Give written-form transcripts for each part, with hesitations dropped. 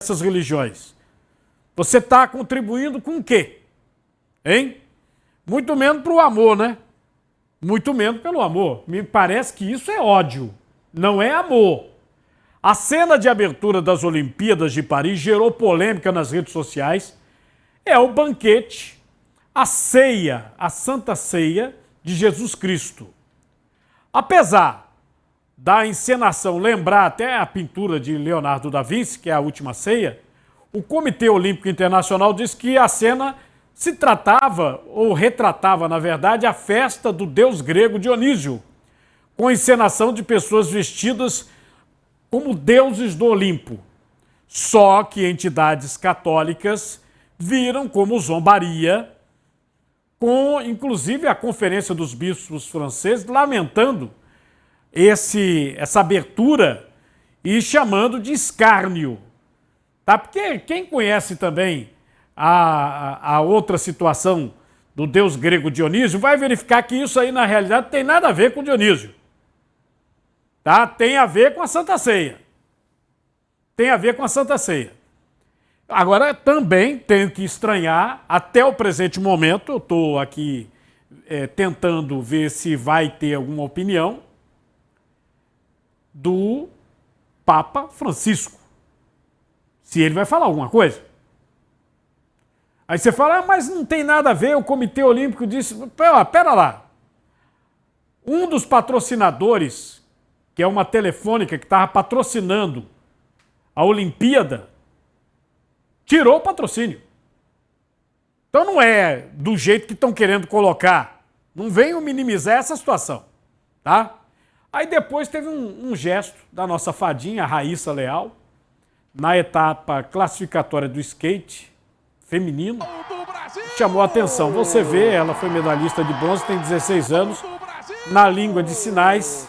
essas religiões? Você está contribuindo com o quê? Hein? Muito menos para o amor, né? Muito menos pelo amor. Me parece que isso é ódio, não é amor. A cena de abertura das Olimpíadas de Paris gerou polêmica nas redes sociais. É o banquete, a ceia, a Santa Ceia de Jesus Cristo. Apesar da encenação lembrar até a pintura de Leonardo da Vinci, que é a Última Ceia, o Comitê Olímpico Internacional diz que a cena se tratava, ou retratava, na verdade, a festa do deus grego Dionísio, com encenação de pessoas vestidas como deuses do Olimpo. Só que entidades católicas viram como zombaria, com inclusive a Conferência dos Bispos franceses lamentando essa abertura e chamando de escárnio. Tá? Porque quem conhece também a outra situação do deus grego Dionísio vai verificar que isso aí na realidade não tem nada a ver com Dionísio. Tá? Tem a ver com a Santa Ceia. Tem a ver com a Santa Ceia. Agora, também tenho que estranhar, até o presente momento, eu estou aqui tentando ver se vai ter alguma opinião do Papa Francisco. Se ele vai falar alguma coisa. Aí você fala, mas não tem nada a ver, o Comitê Olímpico disse... Pera lá. Um dos patrocinadores, que é uma telefônica que estava patrocinando a Olimpíada, tirou o patrocínio. Então não é do jeito que estão querendo colocar. Não venham minimizar essa situação. Tá? Aí depois teve um gesto da nossa fadinha, a Raíssa Leal, na etapa classificatória do skate feminino, chamou a atenção. Você vê, ela foi medalhista de bronze, tem 16 anos. Na língua de sinais,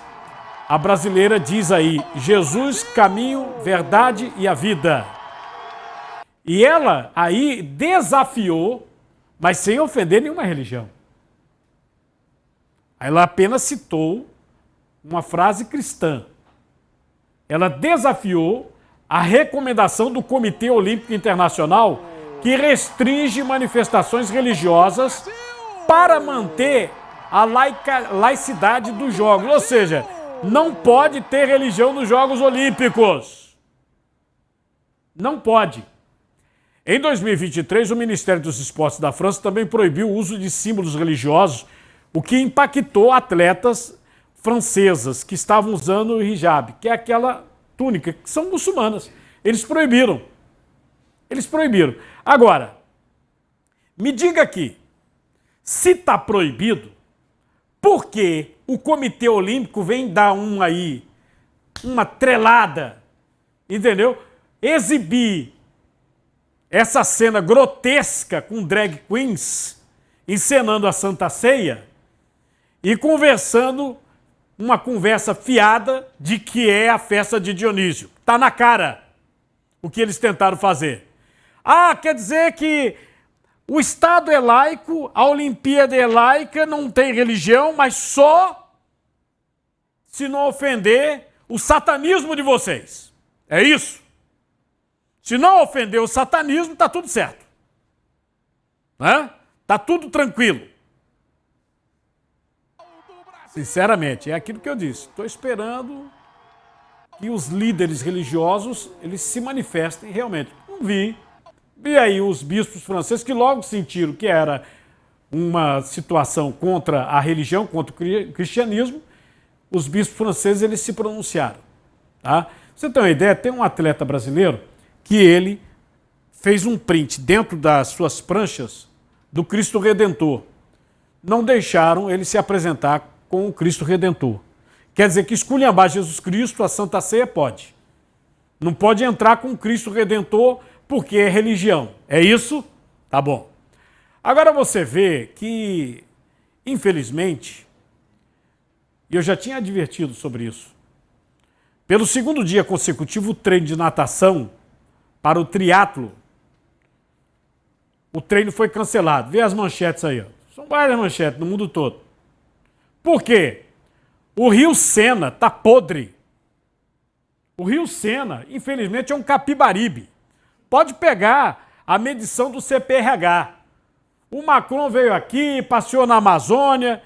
a brasileira diz aí, Jesus, caminho, verdade e a vida. E ela aí desafiou, mas sem ofender nenhuma religião. Ela apenas citou uma frase cristã. Ela desafiou a recomendação do Comitê Olímpico Internacional que restringe manifestações religiosas para manter a laicidade dos Jogos. Ou seja, não pode ter religião nos Jogos Olímpicos. Não pode. Em 2023, o Ministério dos Esportes da França também proibiu o uso de símbolos religiosos, o que impactou atletas francesas que estavam usando o hijab, que é aquela túnica, que são muçulmanas. Eles proibiram. Eles proibiram. Agora, me diga aqui, se está proibido, por que o Comitê Olímpico vem dar uma trelada, entendeu? Exibir essa cena grotesca com drag queens encenando a Santa Ceia e conversando uma conversa fiada de que é a festa de Dionísio. Está na cara o que eles tentaram fazer. Ah, quer dizer que o Estado é laico, a Olimpíada é laica, não tem religião, mas só se não ofender o satanismo de vocês. É isso? Se não ofender o satanismo, está tudo certo. Né? Está tudo tranquilo. Sinceramente, é aquilo que eu disse. Estou esperando que os líderes religiosos eles se manifestem realmente. Não vi. Vi aí os bispos franceses que logo sentiram que era uma situação contra a religião, contra o cristianismo. Os bispos franceses eles se pronunciaram. Tá? Você tem uma ideia? Tem um atleta brasileiro que ele fez um print dentro das suas pranchas do Cristo Redentor. Não deixaram ele se apresentar com o Cristo Redentor. Quer dizer que esculhambar Jesus Cristo, a Santa Ceia pode. Não pode entrar com o Cristo Redentor porque é religião. É isso? Tá bom. Agora você vê que, infelizmente, e eu já tinha advertido sobre isso, pelo segundo dia consecutivo, o treino de natação para o triatlo, o treino foi cancelado. Vê as manchetes aí. Ó. São várias manchetes no mundo todo. Por quê? O Rio Sena está podre. O Rio Sena, infelizmente, é um Capibaribe. Pode pegar a medição do CPRH. O Macron veio aqui, passeou na Amazônia,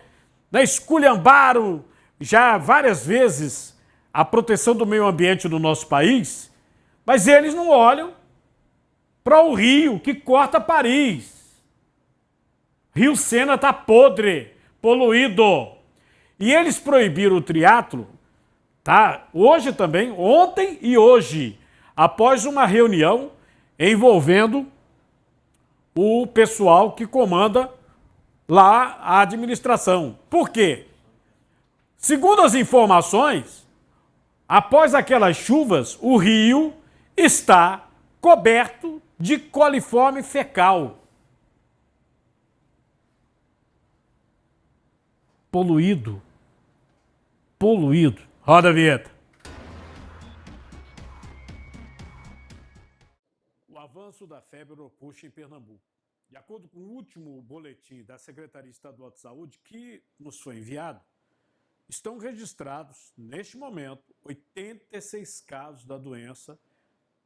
né, esculhambaram já várias vezes a proteção do meio ambiente do nosso país, mas eles não olham para o rio que corta Paris. Rio Sena está podre, poluído. E eles proibiram o triatlo, tá? Hoje também, ontem e hoje, após uma reunião envolvendo o pessoal que comanda lá a administração. Por quê? Segundo as informações, após aquelas chuvas, o rio está coberto de coliforme fecal. Poluído. Poluído. Roda a vinheta. O avanço da febre orocoxa em Pernambuco. De acordo com o último boletim da Secretaria Estadual de Saúde, que nos foi enviado, estão registrados, neste momento, 86 casos da doença,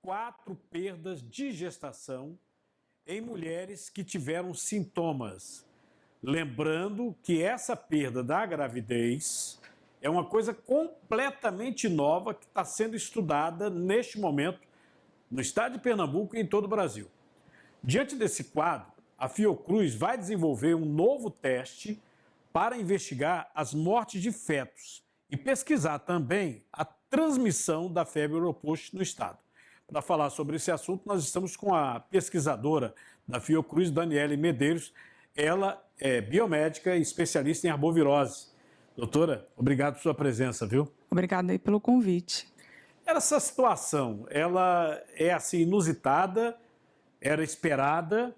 4 perdas de gestação em mulheres que tiveram sintomas. Lembrando que essa perda da gravidez é uma coisa completamente nova que está sendo estudada neste momento no estado de Pernambuco e em todo o Brasil. Diante desse quadro, a Fiocruz vai desenvolver um novo teste para investigar as mortes de fetos e pesquisar também a transmissão da febre orocoxa no estado. Para falar sobre esse assunto, nós estamos com a pesquisadora da Fiocruz, Daniele Medeiros. Ela é biomédica e especialista em arbovirose. Doutora, obrigado por sua presença, viu? Obrigada aí pelo convite. Essa situação, ela é assim inusitada, era esperada,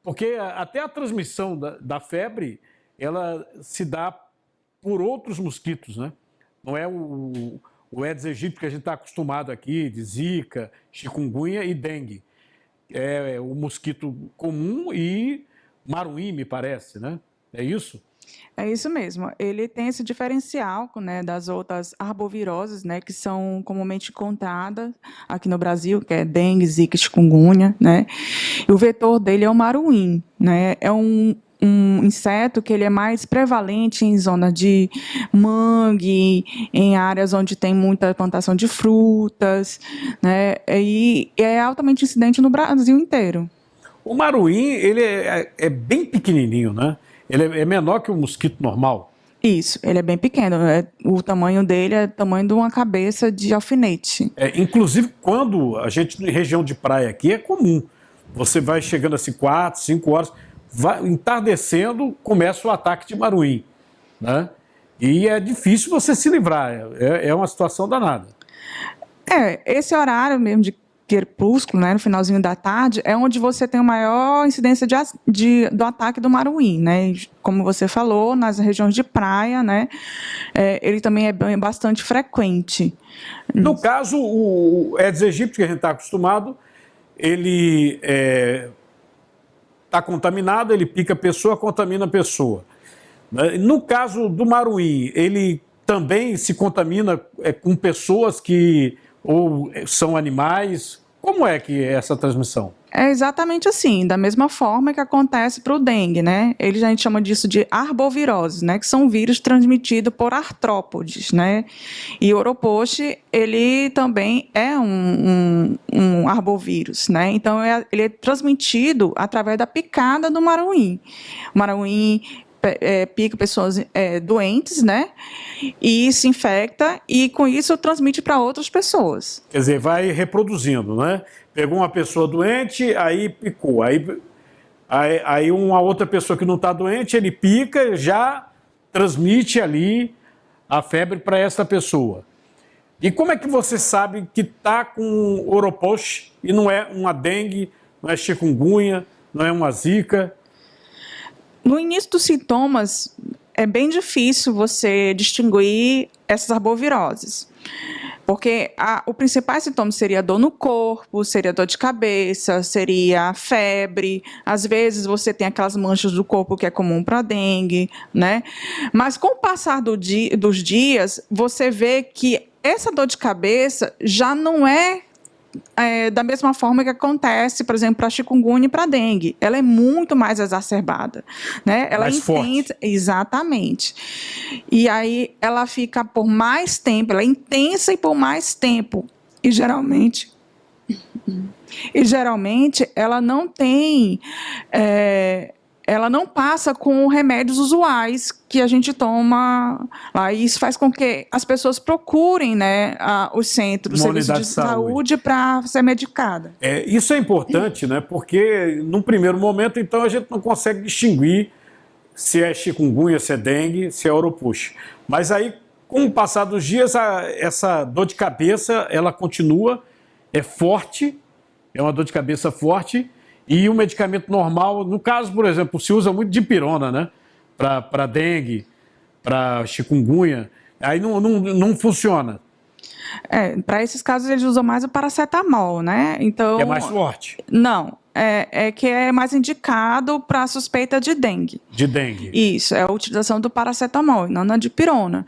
porque até a transmissão da febre, ela se dá por outros mosquitos, né? Não é o Aedes aegypti que a gente está acostumado aqui, de zika, chikungunya e dengue. É o mosquito comum e maruim, me parece, né? É isso? É isso mesmo. Ele tem esse diferencial, né, das outras arboviroses, né, que são comumente encontradas aqui no Brasil, que é dengue, zika, chikungunya, né? E o vetor dele é o maruim, né? É um inseto que ele é mais prevalente em zonas de mangue, em áreas onde tem muita plantação de frutas, né? E é altamente incidente no Brasil inteiro. O maruim, ele é bem pequenininho, né? Ele é menor que o mosquito normal. Isso, ele é bem pequeno. O tamanho dele é o tamanho de uma cabeça de alfinete. Inclusive, quando a gente, em região de praia aqui, é comum. Você vai chegando assim 4, 5 horas, vai entardecendo, começa o ataque de maruim, né? E é difícil você se livrar. É uma situação danada. Esse horário mesmo de crepúsculo, né, no finalzinho da tarde, é onde você tem a maior incidência do ataque do maruim, né? Como você falou, nas regiões de praia, né, ele também é bastante frequente. No caso, o Aedes aegypti, que a gente está acostumado, ele está contaminado, ele pica a pessoa, contamina a pessoa. No caso do maruim, ele também se contamina com pessoas que ou são animais? Como é que é essa transmissão? É exatamente assim, da mesma forma que acontece para o dengue, né? A gente chama disso de arbovirose, né? Que são vírus transmitidos por artrópodes, né? E o oropoche, ele também é um arbovírus, né? Então, ele é transmitido através da picada do maruim. O maruim pica pessoas doentes, né? E se infecta e, com isso, transmite para outras pessoas. Quer dizer, vai reproduzindo, né? Pegou uma pessoa doente, aí picou. Aí uma outra pessoa que não está doente, ele pica, já transmite ali a febre para essa pessoa. E como é que você sabe que está com oropoche e não é uma dengue, não é chikungunya, não é uma zika? No início dos sintomas, é bem difícil você distinguir essas arboviroses, porque o principal sintoma seria dor no corpo, seria dor de cabeça, seria febre. Às vezes você tem aquelas manchas do corpo que é comum para dengue, né? Mas com o passar dos dias, você vê que essa dor de cabeça já não é da mesma forma que acontece, por exemplo, para a chikungunya e para a dengue. Ela é muito mais exacerbada, né? Ela mais forte. Exatamente. E aí ela fica por mais tempo, ela é intensa e por mais tempo. E geralmente ela não tem, ela não passa com remédios usuais que a gente toma lá. E isso faz com que as pessoas procurem, né, os centros, serviços de saúde para ser medicada. Isso é importante, né, porque num primeiro momento, então, a gente não consegue distinguir se é chikungunya, se é dengue, se é oropouche. Mas aí, com o passar dos dias, essa dor de cabeça, ela continua, é forte, é uma dor de cabeça forte, e o medicamento normal, no caso, por exemplo, se usa muito dipirona, né? Para dengue, para chikungunya, aí não funciona. Para esses casos eles usam mais o paracetamol, né? Então, É mais forte. Não, que é mais indicado para suspeita de dengue. De dengue. Isso, é a utilização do paracetamol, não na dipirona,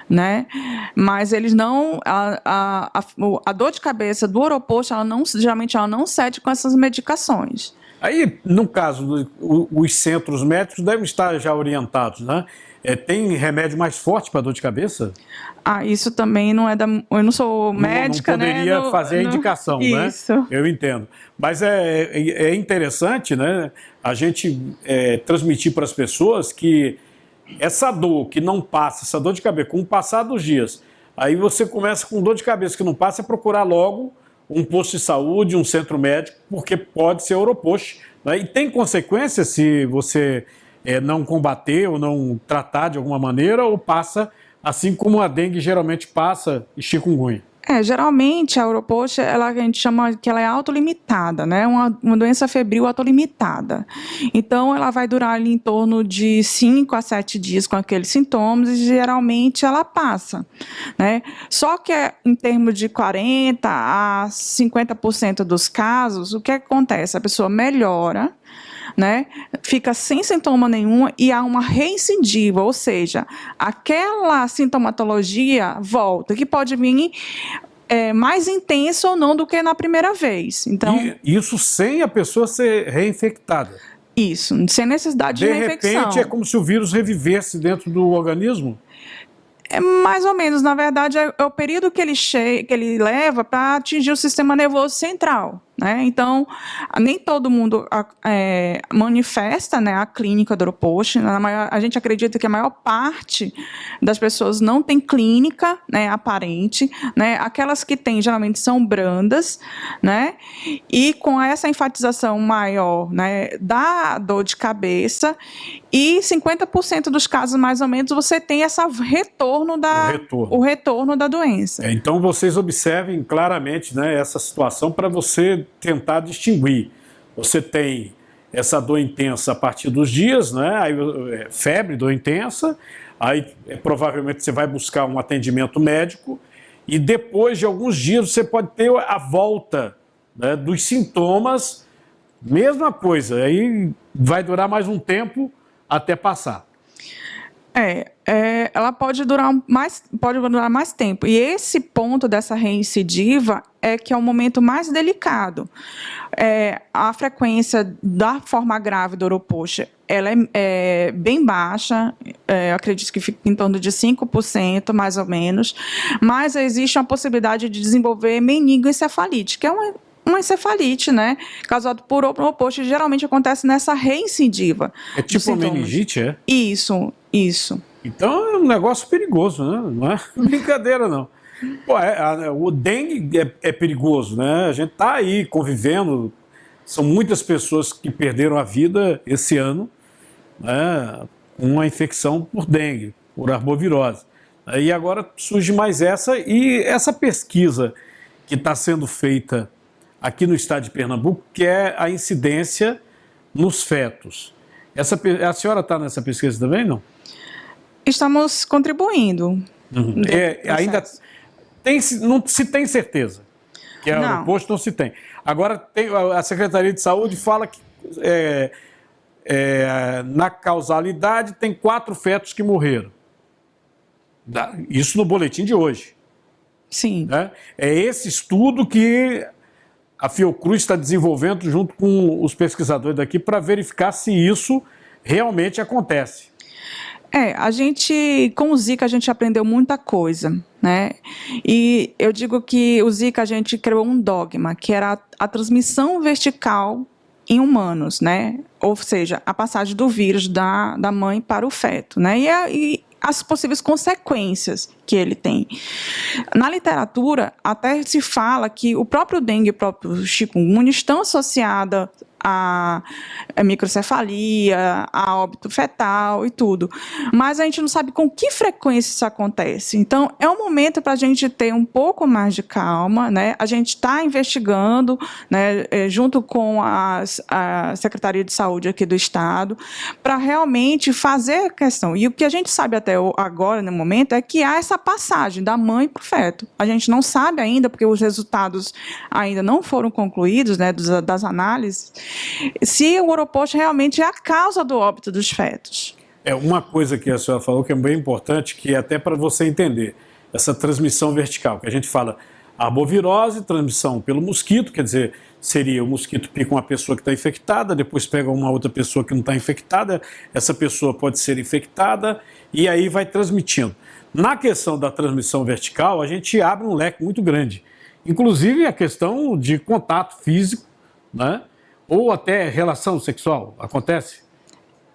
né? Mas eles não, a dor de cabeça do oropouche, geralmente ela não cede com essas medicações. Aí, no caso, os centros médicos devem estar já orientados, né? Tem remédio mais forte para dor de cabeça? Isso também não é eu não sou médica, né? Não poderia fazer a indicação, né? Isso. Eu entendo. Mas é interessante, né? A gente transmitir para as pessoas que essa dor que não passa, essa dor de cabeça, com o passar dos dias, aí você começa com dor de cabeça que não passa, é procurar logo um posto de saúde, um centro médico, porque pode ser oropouche, né? E tem consequências se você não combater ou não tratar de alguma maneira, ou passa assim como a dengue geralmente passa e chikungunya. Geralmente a oropouche, a gente chama que ela é autolimitada, né? Uma doença febril autolimitada. Então, ela vai durar ali em torno de 5 a 7 dias com aqueles sintomas e geralmente ela passa, né? Só que em termos de 40 a 50% dos casos, o que acontece? A pessoa melhora, né? Fica sem sintoma nenhum e há uma reincidiva, ou seja, aquela sintomatologia volta, que pode vir mais intensa ou não do que na primeira vez. Então, isso sem a pessoa ser reinfectada? Isso, sem necessidade de reinfecção. De repente é como se o vírus revivesse dentro do organismo? Mais ou menos, na verdade, é o período que ele leva para atingir o sistema nervoso central, né? Então, nem todo mundo manifesta, né, a clínica do oropouche. A gente acredita que a maior parte das pessoas não tem clínica, né, aparente, né? Aquelas que têm, geralmente, são brandas, né? E com essa enfatização maior, né, da dor de cabeça, e 50% dos casos, mais ou menos, você tem esse o retorno da doença. Então, vocês observem claramente, né, essa situação para você tentar distinguir. Você tem essa dor intensa a partir dos dias, né, aí, febre, dor intensa, aí provavelmente você vai buscar um atendimento médico e depois de alguns dias você pode ter a volta, né, dos sintomas, mesma coisa, aí vai durar mais um tempo até passar. Ela pode durar mais tempo. E esse ponto dessa reincidiva é que é o momento mais delicado. A frequência da forma grave do oropouche, ela é bem baixa, acredito que fica em torno de 5%, mais ou menos, mas existe uma possibilidade de desenvolver meningoencefalite, que é uma encefalite, né, causada por oropouche, geralmente acontece nessa reincidiva. É tipo uma meningite, é? Isso. Então é um negócio perigoso, né? Não é brincadeira, não. Pô, o dengue é perigoso, né? A gente está aí convivendo, são muitas pessoas que perderam a vida esse ano, né, com uma infecção por dengue, por arbovirose. E agora surge mais e essa pesquisa que está sendo feita aqui no estado de Pernambuco, que é a incidência nos fetos. A senhora está nessa pesquisa também, não? Estamos contribuindo. Ainda não se tem certeza que é oropouche, não se tem. Agora, a Secretaria de Saúde fala que na causalidade tem 4 fetos que morreram. Isso no boletim de hoje. Sim. Né? É esse estudo que a Fiocruz está desenvolvendo junto com os pesquisadores daqui para verificar se isso realmente acontece. A gente, com o Zika, a gente aprendeu muita coisa, né? E eu digo que o Zika, a gente criou um dogma, que era a transmissão vertical em humanos, né? Ou seja, a passagem do vírus da mãe para o feto, né? E as possíveis consequências que ele tem. Na literatura, até se fala que o próprio dengue e o próprio chikungunya estão associados a microcefalia, a óbito fetal e tudo. Mas a gente não sabe com que frequência isso acontece. Então, é um momento para a gente ter um pouco mais de calma, né? A gente está investigando, né, junto com a Secretaria de Saúde aqui do Estado, para realmente fazer a questão. E o que a gente sabe até agora, no momento, é que há essa passagem da mãe para o feto. A gente não sabe ainda, porque os resultados ainda não foram concluídos, né, das análises, se o oroposto realmente é a causa do óbito dos fetos. É uma coisa que a senhora falou que é bem importante, que é até para você entender, essa transmissão vertical, que a gente fala arbovirose, transmissão pelo mosquito, quer dizer, seria o mosquito pica uma pessoa que está infectada, depois pega uma outra pessoa que não está infectada, essa pessoa pode ser infectada e aí vai transmitindo. Na questão da transmissão vertical, a gente abre um leque muito grande, inclusive a questão de contato físico, né? Ou até relação sexual, acontece?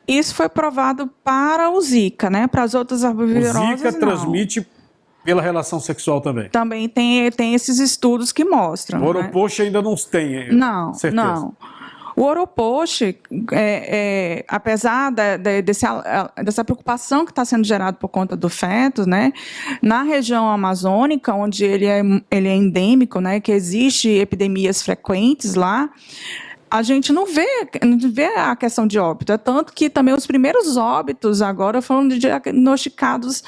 Isso foi provado para o Zika, né? Para as outras arboviroses, o Zika não. Transmite pela relação sexual também? Também tem esses estudos que mostram. O oroposto, né, ainda não tem, não, certeza. Não. O oroposto, apesar dessa preocupação que está sendo gerada por conta do feto, né, na região amazônica, onde ele é endêmico, né, que existe epidemias frequentes lá, a gente não vê a questão de óbito. É tanto que também os primeiros óbitos agora foram diagnosticados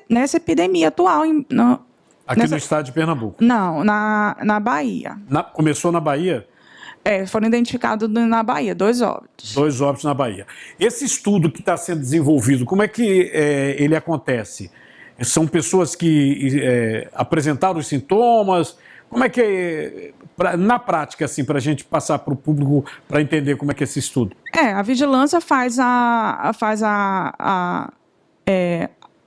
nessa epidemia atual. Aqui no estado de Pernambuco? Não, na Bahia. Começou na Bahia? Foram identificados na Bahia, 2 óbitos. 2 óbitos na Bahia. Esse estudo que está sendo desenvolvido, como é que ele acontece? São pessoas que apresentaram os sintomas? Como é que na prática, assim, para a gente passar para o público para entender como é que é esse estudo? A vigilância faz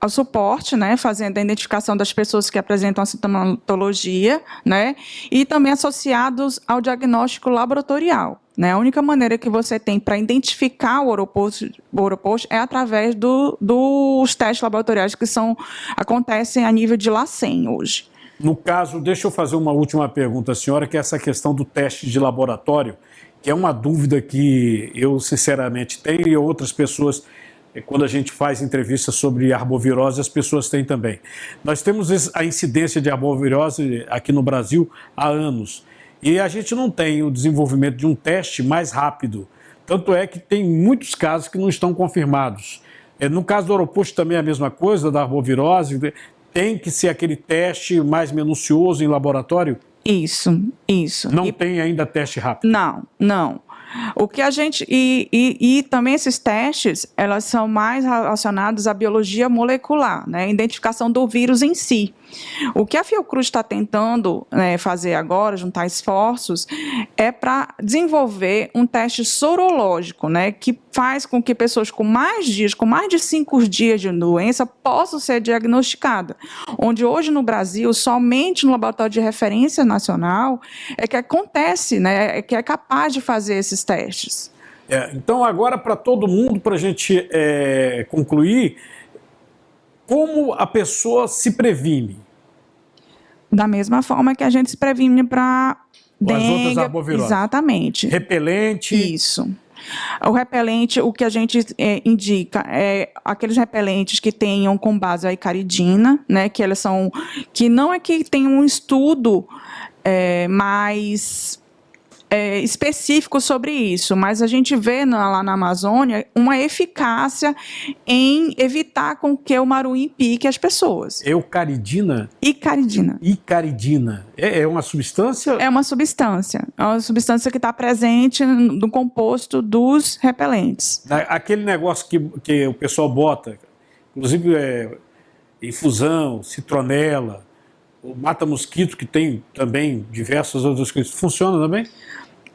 o suporte, né, fazendo a identificação das pessoas que apresentam a sintomatologia, né, e também associados ao diagnóstico laboratorial. Né? A única maneira que você tem para identificar o oroposto é através dos testes laboratoriais que acontecem a nível de LACEN hoje. No caso, deixa eu fazer uma última pergunta, senhora, que é essa questão do teste de laboratório, que é uma dúvida que eu, sinceramente, tenho e outras pessoas, quando a gente faz entrevistas sobre arbovirose, as pessoas têm também. Nós temos a incidência de arbovirose aqui no Brasil há anos e a gente não tem o desenvolvimento de um teste mais rápido. Tanto é que tem muitos casos que não estão confirmados. No caso do oroposto também é a mesma coisa, da arbovirose. Tem que ser aquele teste mais minucioso em laboratório? Isso. Não tem ainda teste rápido? Não. O que a gente e também esses testes, elas são mais relacionados à biologia molecular, né, identificação do vírus em si. O que a Fiocruz está tentando fazer agora, juntar esforços, é para desenvolver um teste sorológico, né, que faz com que pessoas com mais de 5 dias de doença possam ser diagnosticadas. Onde hoje no Brasil, somente no laboratório de referência nacional é que acontece, né, que é capaz de fazer esses testes. Então agora para todo mundo, para a gente concluir, como a pessoa se previne? Da mesma forma que a gente se previne para dengue. As outras arboviroses. Exatamente. Repelente. Isso. O repelente, o que a gente indica é aqueles repelentes que tenham com base a icaridina, né, que não é que tem um estudo mais específico sobre isso, mas a gente vê lá na Amazônia uma eficácia em evitar com que o maruim pique as pessoas. Eucaridina? Icaridina. Icaridina. É uma substância? É uma substância. É uma substância que está presente no composto dos repelentes. Aquele negócio que o pessoal bota, inclusive infusão, citronela, o mata-mosquito, que tem também diversas outras coisas, funciona também?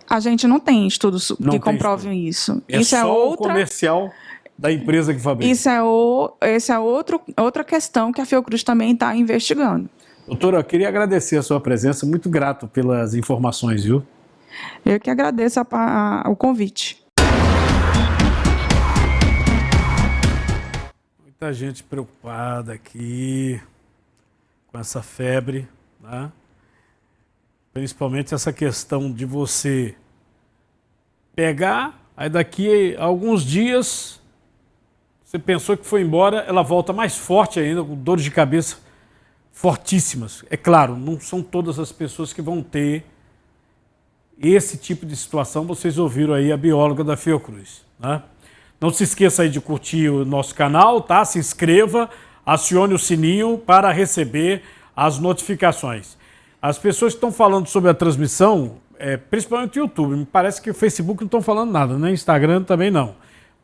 A gente não tem estudos Não que tem comprovem isso. É Isso só é o outra. comercial da empresa que fabrica. Essa é outra questão que a Fiocruz também está investigando. Doutora, eu queria agradecer a sua presença, muito grato pelas informações, viu? Eu que agradeço o convite. Muita gente preocupada aqui com essa febre, né? Principalmente essa questão de você pegar, aí daqui a alguns dias você pensou que foi embora, ela volta mais forte ainda, com dores de cabeça fortíssimas. É claro, não são todas as pessoas que vão ter esse tipo de situação. Vocês ouviram aí a bióloga da Fiocruz, né? Não se esqueça aí de curtir o nosso canal, tá? Se inscreva, acione o sininho para receber as notificações. As pessoas que estão falando sobre a transmissão, principalmente o YouTube, me parece que o Facebook não estão falando nada, né? Instagram também não.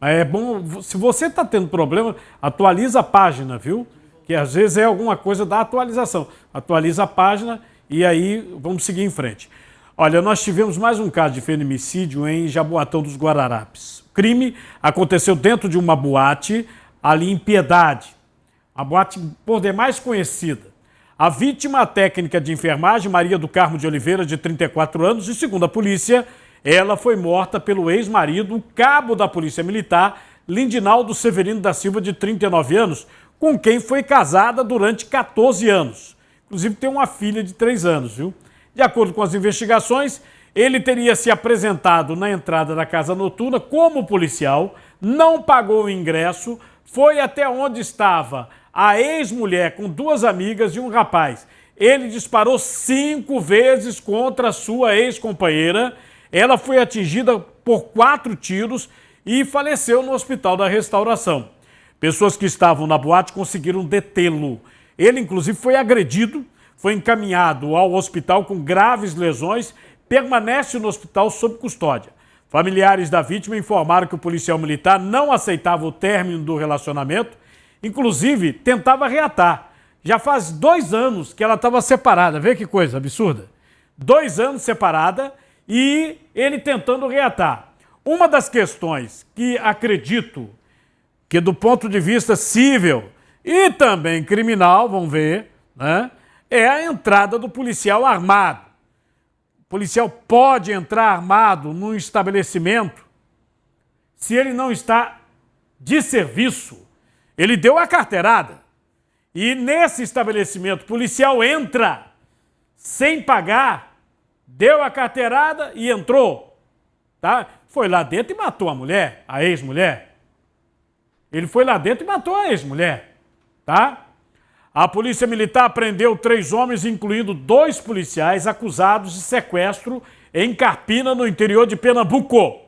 Mas é bom, se você está tendo problema, atualiza a página, viu? Que às vezes é alguma coisa da atualização. Atualiza a página e aí vamos seguir em frente. Olha, nós tivemos mais um caso de feminicídio em Jaboatão dos Guararapes. O crime aconteceu dentro de uma boate ali em Piedade, a boate por demais conhecida. A vítima, a técnica de enfermagem, Maria do Carmo de Oliveira, de 34 anos, e segundo a polícia, ela foi morta pelo ex-marido, o cabo da Polícia Militar, Lindinaldo Severino da Silva, de 39 anos, com quem foi casada durante 14 anos. Inclusive tem uma filha de 3 anos, viu? De acordo com as investigações, ele teria se apresentado na entrada da casa noturna como policial, não pagou o ingresso, foi até onde estava a ex-mulher com 2 amigas e um rapaz. Ele disparou 5 vezes contra a sua ex-companheira. Ela foi atingida por 4 tiros e faleceu no Hospital da Restauração. Pessoas que estavam na boate conseguiram detê-lo. Ele, inclusive, foi agredido, foi encaminhado ao hospital com graves lesões, permanece no hospital sob custódia. Familiares da vítima informaram que o policial militar não aceitava o término do relacionamento, inclusive tentava reatar. Já faz 2 anos que ela estava separada, vê que coisa absurda. 2 anos separada e ele tentando reatar. Uma das questões que acredito que do ponto de vista civil e também criminal, vamos ver, né, é a entrada do policial armado. O policial pode entrar armado num estabelecimento se ele não está de serviço. Ele deu a carteirada. E nesse estabelecimento, o policial entra sem pagar, deu a carteirada e entrou. Tá? Foi lá dentro e matou a mulher, a ex-mulher. Ele foi lá dentro e matou a ex-mulher. Tá? A Polícia Militar prendeu 3 homens, incluindo 2 policiais, acusados de sequestro em Carpina, no interior de Pernambuco.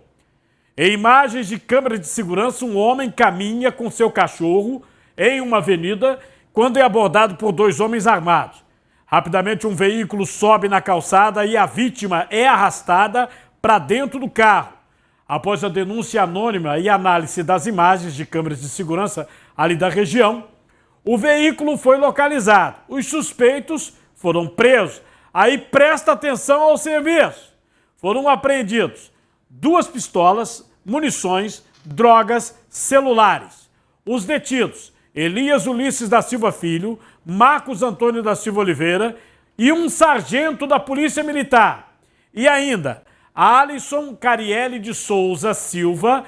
Em imagens de câmera de segurança, um homem caminha com seu cachorro em uma avenida quando é abordado por 2 homens armados. Rapidamente, um veículo sobe na calçada e a vítima é arrastada para dentro do carro. Após a denúncia anônima e análise das imagens de câmeras de segurança ali da região, o veículo foi localizado. Os suspeitos foram presos. Aí presta atenção ao serviço. Foram apreendidos 2 pistolas, munições, drogas, celulares. Os detidos: Elias Ulisses da Silva Filho, Marcos Antônio da Silva Oliveira e um sargento da Polícia Militar. E ainda, Alisson Carielli de Souza Silva.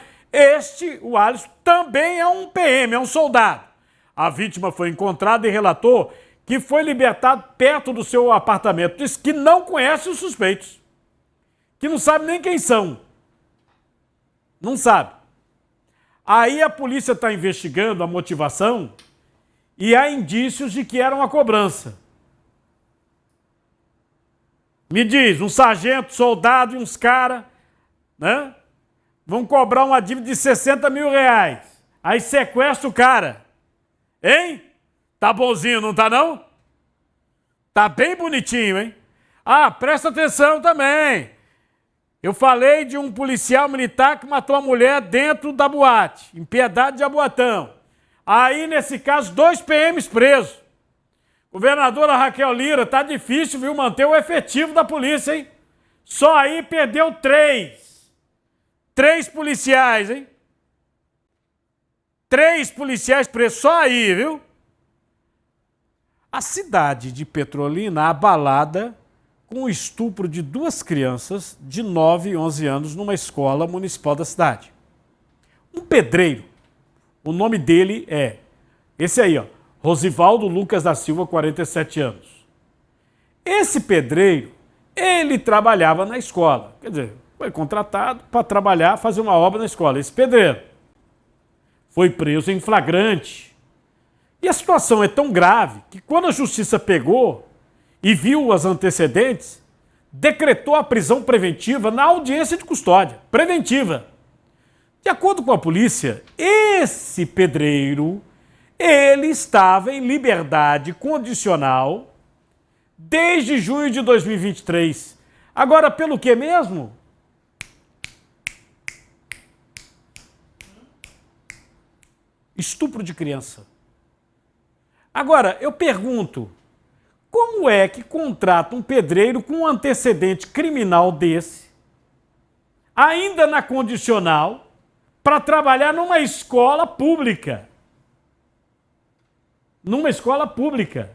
O Alisson, também é um PM, é um soldado. A vítima foi encontrada e relatou que foi libertado perto do seu apartamento. Diz que não conhece os suspeitos, que não sabe nem quem são. Não sabe. Aí a polícia está investigando a motivação e há indícios de que era uma cobrança. Me diz, um sargento, soldado e uns caras, né, vão cobrar uma dívida de 60 mil reais. Aí sequestra o cara. Hein? Tá bonzinho, não tá não? Tá bem bonitinho, hein? Ah, presta atenção também. Eu falei de um policial militar que matou a mulher dentro da boate, em Piedade de Jaboatão. Aí, nesse caso, 2 PMs presos. Governadora Raquel Lira, tá difícil, viu, manter o efetivo da polícia, hein? Só aí perdeu 3. 3 policiais, hein? 3 policiais presos, só aí, viu? A cidade de Petrolina abalada com o estupro de 2 crianças de 9 e 11 anos numa escola municipal da cidade. Um pedreiro, o nome dele é esse aí, ó, Rosivaldo Lucas da Silva, 47 anos. Esse pedreiro, ele trabalhava na escola, quer dizer, foi contratado para trabalhar, fazer uma obra na escola. Esse pedreiro foi preso em flagrante. E a situação é tão grave que quando a justiça pegou e viu os antecedentes, decretou a prisão preventiva na audiência de custódia. Preventiva. De acordo com a polícia, esse pedreiro, ele estava em liberdade condicional desde junho de 2023. Agora, pelo que mesmo? Estupro de criança. Agora, eu pergunto, como é que contrata um pedreiro com um antecedente criminal desse, ainda na condicional, para trabalhar numa escola pública? Numa escola pública.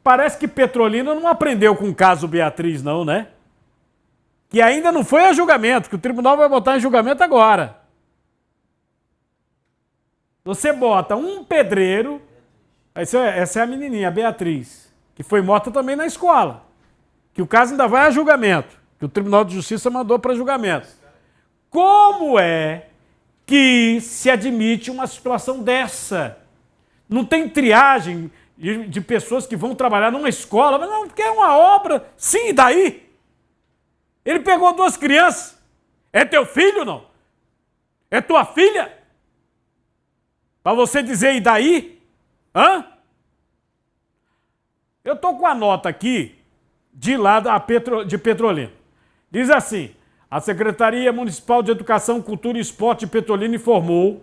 Parece que Petrolina não aprendeu com o caso Beatriz, não, né? Que ainda não foi a julgamento, que o tribunal vai botar em julgamento agora. Você bota um pedreiro, essa é a menininha, a Beatriz, que foi morta também na escola, que o caso ainda vai a julgamento, que o Tribunal de Justiça mandou para julgamento. Como é que se admite uma situação dessa? Não tem triagem de pessoas que vão trabalhar numa escola, mas não, porque é uma obra. Sim, e daí? Ele pegou 2 crianças. É teu filho, não? É tua filha? Para você dizer, e daí? Hã? Eu estou com a nota aqui de lá de Petrolina. Diz assim: a Secretaria Municipal de Educação, Cultura e Esporte de Petrolina informou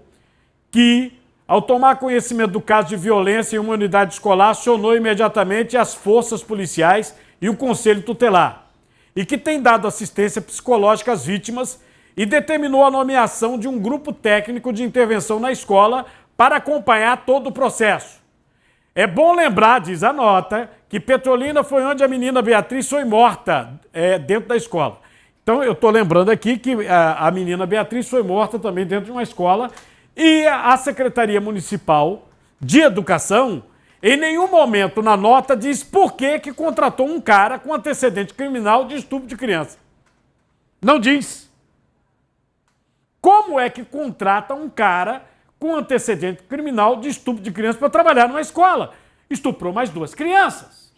que, ao tomar conhecimento do caso de violência em uma unidade escolar, acionou imediatamente as forças policiais e o Conselho Tutelar, e que tem dado assistência psicológica às vítimas e determinou a nomeação de um grupo técnico de intervenção na escola para acompanhar todo o processo. É bom lembrar, diz a nota, que Petrolina foi onde a menina Beatriz foi morta, dentro da escola. Então eu estou lembrando aqui que a menina Beatriz foi morta também dentro de uma escola. E a Secretaria Municipal de Educação, em nenhum momento na nota, diz por que contratou um cara com antecedente criminal de estupro de criança. Não diz. Como é que contrata um cara com antecedente criminal de estupro de criança para trabalhar numa escola? Estuprou mais 2 crianças.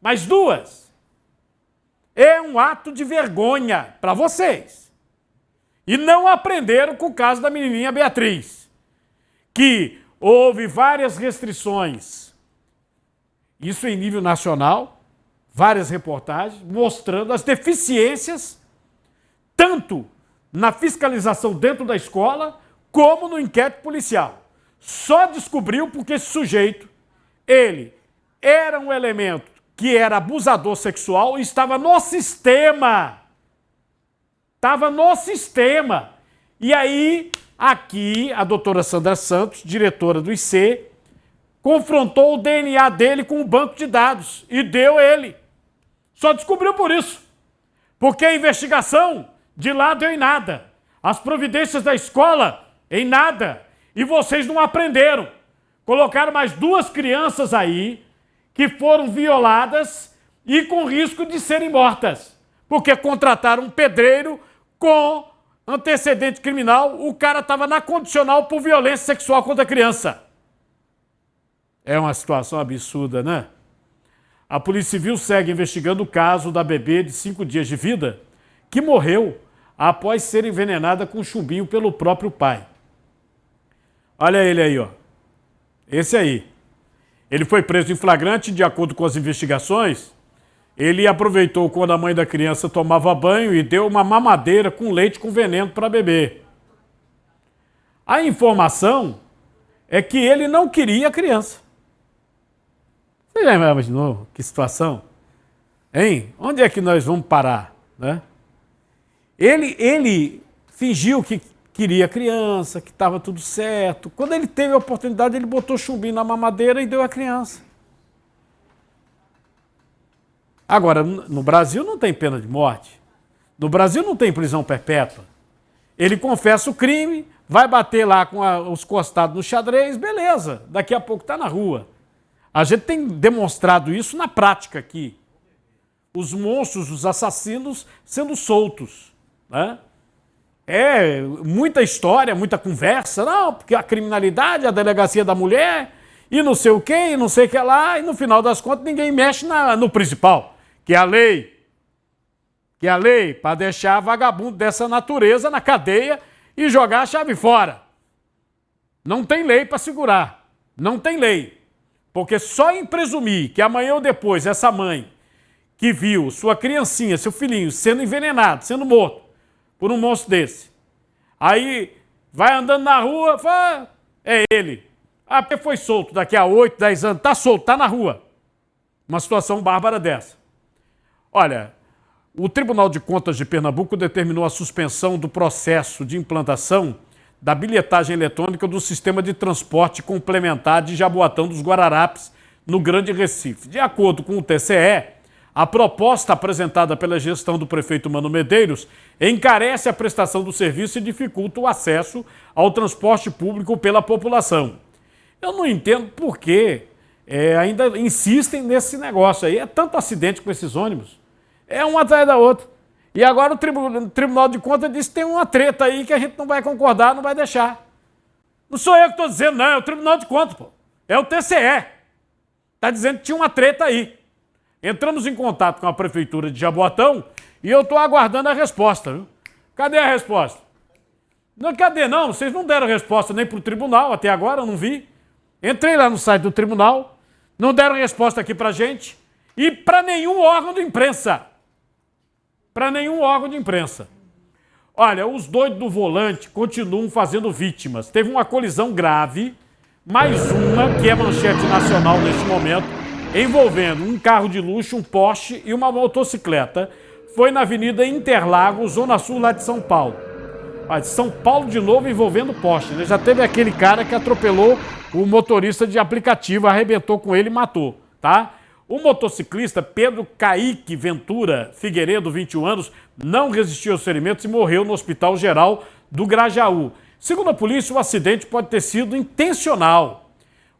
Mais 2. É um ato de vergonha para vocês. E não aprenderam com o caso da menininha Beatriz, que houve várias restrições, isso em nível nacional, várias reportagens, mostrando as deficiências, tanto na fiscalização dentro da escola, como no inquérito policial. Só descobriu porque esse sujeito, ele era um elemento que era abusador sexual e estava no sistema. Estava no sistema. E aí, aqui, a doutora Sandra Santos, diretora do IC, confrontou o DNA dele com o banco de dados e deu ele. Só descobriu por isso. Porque a investigação de lá deu em nada. As providências da escola, em nada. E vocês não aprenderam. Colocaram mais 2 crianças aí que foram violadas e com risco de serem mortas. Porque contrataram um pedreiro com antecedente criminal, o cara estava na condicional por violência sexual contra a criança. É uma situação absurda, né? A Polícia Civil segue investigando o caso da bebê de 5 dias de vida que morreu após ser envenenada com chumbinho pelo próprio pai. Olha ele aí, ó. Esse aí. Ele foi preso em flagrante, de acordo com as investigações. Ele aproveitou quando a mãe da criança tomava banho e deu uma mamadeira com leite com veneno para beber. A informação é que ele não queria a criança. Você já imaginou que situação? Hein? Onde é que nós vamos parar? Né? Ele fingiu que queria criança, que estava tudo certo. Quando ele teve a oportunidade, ele botou chumbinho na mamadeira e deu a criança. Agora, no Brasil não tem pena de morte. No Brasil não tem prisão perpétua. Ele confessa o crime, vai bater lá com os costados no xadrez, beleza, daqui a pouco está na rua. A gente tem demonstrado isso na prática aqui. Os monstros, os assassinos sendo soltos. Né? É muita história, muita conversa, não, porque a criminalidade, a delegacia da mulher, e não sei o quê, e não sei o que lá, e no final das contas ninguém mexe no principal, que é a lei. Que é a lei para deixar vagabundo dessa natureza na cadeia e jogar a chave fora. Não tem lei para segurar. Não tem lei. Porque só em presumir que amanhã ou depois essa mãe que viu sua criancinha, seu filhinho, sendo envenenado, sendo morto por um monstro desse, aí vai andando na rua, fala, é ele. Ah, porque foi solto daqui a 8, 10 anos, tá solto, tá na rua. Uma situação bárbara dessa. Olha, o Tribunal de Contas de Pernambuco determinou a suspensão do processo de implantação da bilhetagem eletrônica do sistema de transporte complementar de Jaboatão dos Guararapes, no Grande Recife. De acordo com o TCE, a proposta apresentada pela gestão do prefeito Mano Medeiros encarece a prestação do serviço e dificulta o acesso ao transporte público pela população. Eu não entendo por que ainda insistem nesse negócio aí. É tanto acidente com esses ônibus. É um atrás da outra. E agora o Tribunal de Contas diz que tem uma treta aí que a gente não vai concordar, não vai deixar. Não sou eu que estou dizendo, não. É o Tribunal de Contas, pô. É o TCE. Está dizendo que tinha uma treta aí. Entramos em contato com a Prefeitura de Jaboatão e eu estou aguardando a resposta. Viu? Cadê a resposta? Não, cadê não? Vocês não deram resposta nem para o tribunal até agora, eu não vi. Entrei lá no site do tribunal, não deram resposta aqui para a gente e para nenhum órgão de imprensa. Para nenhum órgão de imprensa. Olha, os doidos do volante continuam fazendo vítimas. Teve uma colisão grave, mais uma, que é manchete nacional neste momento, envolvendo um carro de luxo, um Porsche e uma motocicleta. Foi na Avenida Interlagos, Zona Sul, lá de São Paulo. São Paulo de novo envolvendo Porsche. Né? Já teve aquele cara que atropelou o motorista de aplicativo, arrebentou com ele e matou, tá? O motociclista Pedro Caíque Ventura Figueiredo, 21 anos, não resistiu aos ferimentos e morreu no Hospital Geral do Grajaú. Segundo a polícia, o acidente pode ter sido intencional.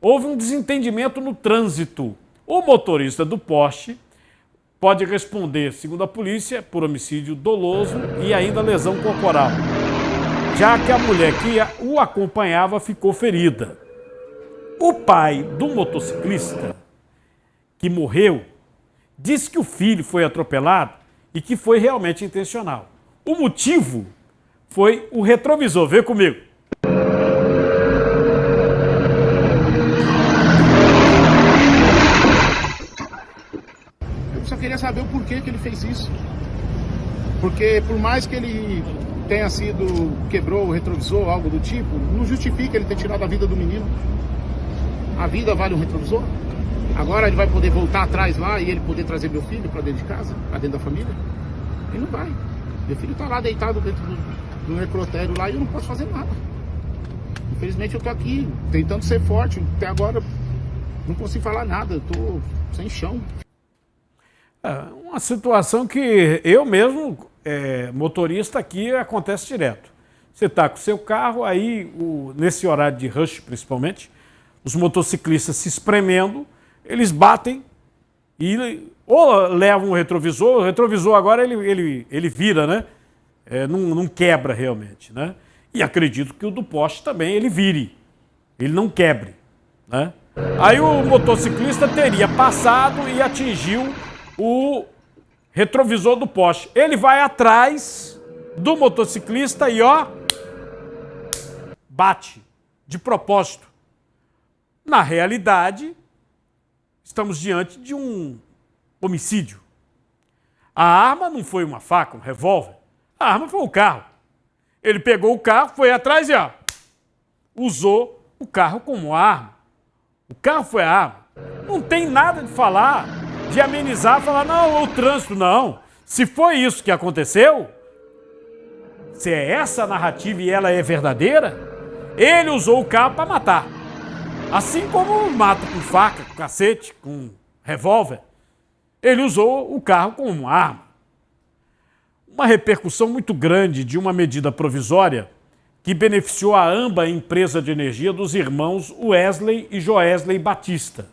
Houve um desentendimento no trânsito. O motorista do Porsche pode responder, segundo a polícia, por homicídio doloso e ainda lesão corporal, já que a mulher que o acompanhava ficou ferida. O pai do motociclista que morreu, disse que o filho foi atropelado e que foi realmente intencional. O motivo foi o retrovisor. Vê comigo. Eu só queria saber o porquê que ele fez isso. Porque por mais que ele tenha quebrou o retrovisor, algo do tipo, não justifica ele ter tirado a vida do menino. A vida vale um retrovisor? Agora ele vai poder voltar atrás lá e ele poder trazer meu filho para dentro de casa, para dentro da família? Ele não vai. Meu filho está lá deitado dentro do necrotério lá e eu não posso fazer nada. Infelizmente eu estou aqui tentando ser forte. Até agora não consigo falar nada, eu estou sem chão. Uma situação que eu mesmo, motorista aqui, acontece direto. Você está com o seu carro, aí nesse horário de rush principalmente, os motociclistas se espremendo, eles batem e ou levam o retrovisor agora ele vira, né? Não quebra realmente, né? E acredito que o do Porsche também ele vire, ele não quebre, né? Aí o motociclista teria passado e atingiu o retrovisor do Porsche. Ele vai atrás do motociclista e bate de propósito. Na realidade, estamos diante de um homicídio. A arma não foi uma faca, um revólver. A arma foi o carro. Ele pegou o carro, foi atrás e usou o carro como arma. O carro foi a arma. Não tem nada de falar, de amenizar, falar, não, o trânsito, não. Se foi isso que aconteceu, se é essa a narrativa e ela é verdadeira, ele usou o carro para matar. Assim como mata com faca, com cacete, com revólver, ele usou o carro como uma arma. Uma repercussão muito grande de uma medida provisória que beneficiou a amba empresa de energia dos irmãos Wesley e Joesley Batista.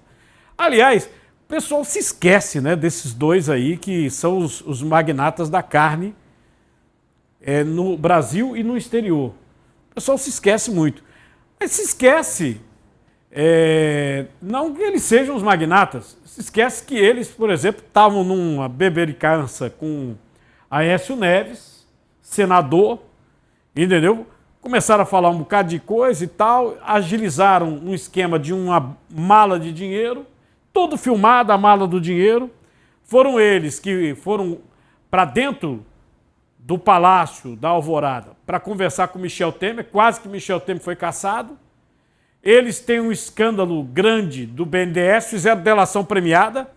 Aliás, o pessoal se esquece, né, desses dois aí que são os magnatas da carne no Brasil e no exterior. O pessoal se esquece muito. Mas se esquece, não que eles sejam os magnatas, se esquece que eles, por exemplo, estavam numa bebericança com Aécio Neves, senador, entendeu? Começaram a falar um bocado de coisa e tal, agilizaram um esquema de uma mala de dinheiro, tudo filmado, a mala do dinheiro. Foram eles que foram para dentro do Palácio da Alvorada para conversar com Michel Temer, quase que Michel Temer foi cassado. Eles têm um escândalo grande do BNDES, fizeram delação premiada,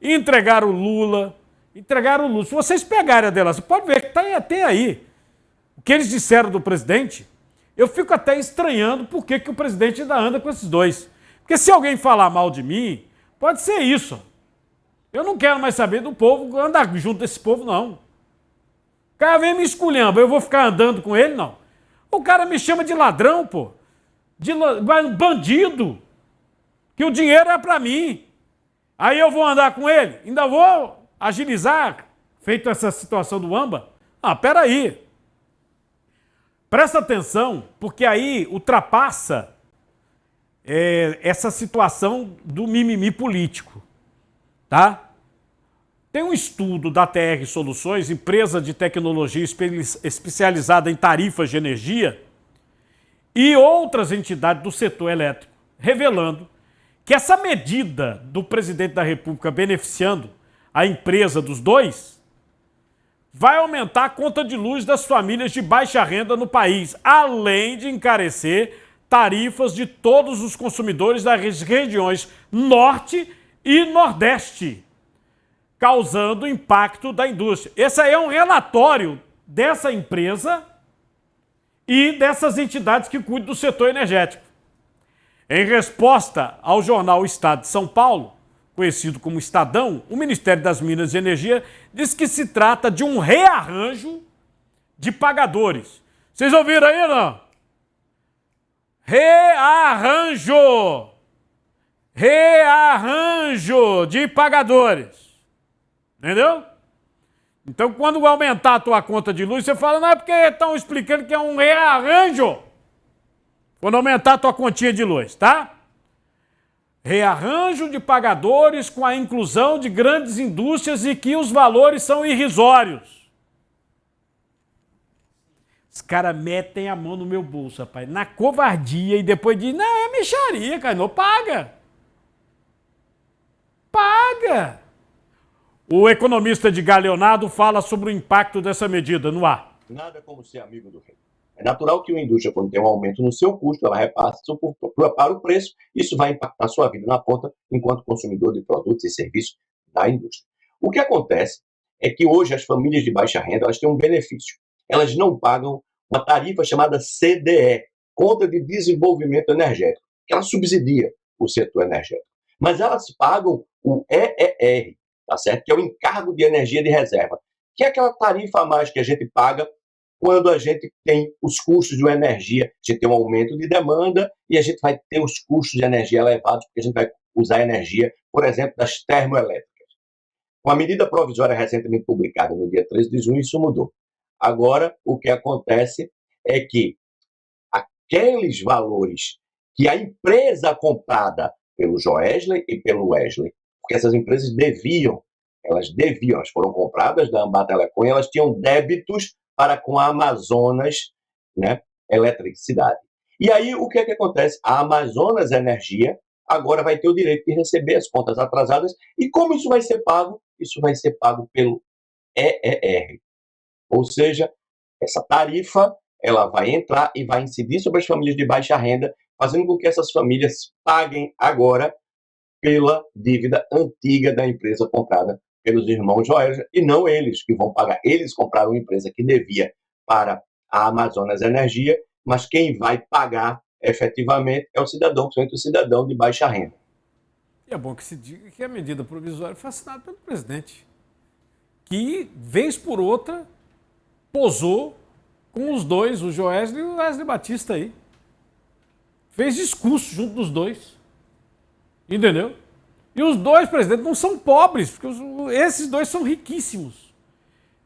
entregaram o Lula. Se vocês pegarem a delação, pode ver que está até aí. O que eles disseram do presidente, eu fico até estranhando por que o presidente ainda anda com esses dois. Porque se alguém falar mal de mim, pode ser isso. Eu não quero mais saber do povo, andar junto desse povo, não. O cara vem me esculhamba, eu vou ficar andando com ele, não. O cara me chama de ladrão, pô. De bandido. Que o dinheiro é para mim. Aí eu vou andar com ele? Ainda vou agilizar, feito essa situação do AMBA? Ah, peraí. Presta atenção, porque aí ultrapassa essa situação do mimimi político, tá? Tem um estudo da TR Soluções, empresa de tecnologia especializada em tarifas de energia, e outras entidades do setor elétrico, revelando que essa medida do presidente da República beneficiando a empresa dos dois vai aumentar a conta de luz das famílias de baixa renda no país, além de encarecer tarifas de todos os consumidores das regiões Norte e Nordeste, causando impacto da indústria. Esse aí é um relatório dessa empresa e dessas entidades que cuidam do setor energético. Em resposta ao jornal Estado de São Paulo, conhecido como Estadão, o Ministério das Minas e Energia diz que se trata de um rearranjo de pagadores. Vocês ouviram aí, não? Rearranjo! Rearranjo de pagadores. Entendeu? Então, quando aumentar a tua conta de luz, você fala, não é porque estão explicando que é um rearranjo. Quando aumentar a tua continha de luz, tá? Rearranjo de pagadores com a inclusão de grandes indústrias e que os valores são irrisórios. Os caras metem a mão no meu bolso, rapaz, na covardia e depois dizem, não, é mixaria, cara, não paga. Paga. O economista Edgar Leonardo fala sobre o impacto dessa medida no ar. Nada como ser amigo do rei. É natural que uma indústria, quando tem um aumento no seu custo, ela repassa para o preço, isso vai impactar a sua vida na ponta, enquanto consumidor de produtos e serviços da indústria. O que acontece é que hoje as famílias de baixa renda elas têm um benefício. Elas não pagam uma tarifa chamada CDE, Conta de Desenvolvimento Energético, que ela subsidia o setor energético. Mas elas pagam o EER, tá certo? Que é o Encargo de Energia de Reserva, que é aquela tarifa a mais que a gente paga quando a gente tem os custos de uma energia, a gente tem um aumento de demanda e a gente vai ter os custos de energia elevados, porque a gente vai usar energia, por exemplo, das termoelétricas. Com a medida provisória recentemente publicada no dia 13 de junho, isso mudou. Agora, o que acontece é que aqueles valores que a empresa comprada pelo Joesley e pelo Wesley, porque essas empresas elas foram compradas da Amba Telecom e elas tinham débitos para com a Amazonas, né, Eletricidade. E aí, o que é que acontece? A Amazonas Energia agora vai ter o direito de receber as contas atrasadas. E como isso vai ser pago? Isso vai ser pago pelo EER. Ou seja, essa tarifa ela vai entrar e vai incidir sobre as famílias de baixa renda, fazendo com que essas famílias paguem agora pela dívida antiga da empresa comprada pelos irmãos Joesley, e não eles que vão pagar. Eles compraram uma empresa que devia para a Amazonas Energia, mas quem vai pagar efetivamente é o cidadão, principalmente o cidadão de baixa renda. E é bom que se diga que a medida provisória foi assinada pelo presidente, que, vez por outra, posou com os dois, o Joesley e o Wesley Batista aí. Fez discurso junto dos dois. Entendeu? E os dois presidentes não são pobres, porque esses dois são riquíssimos.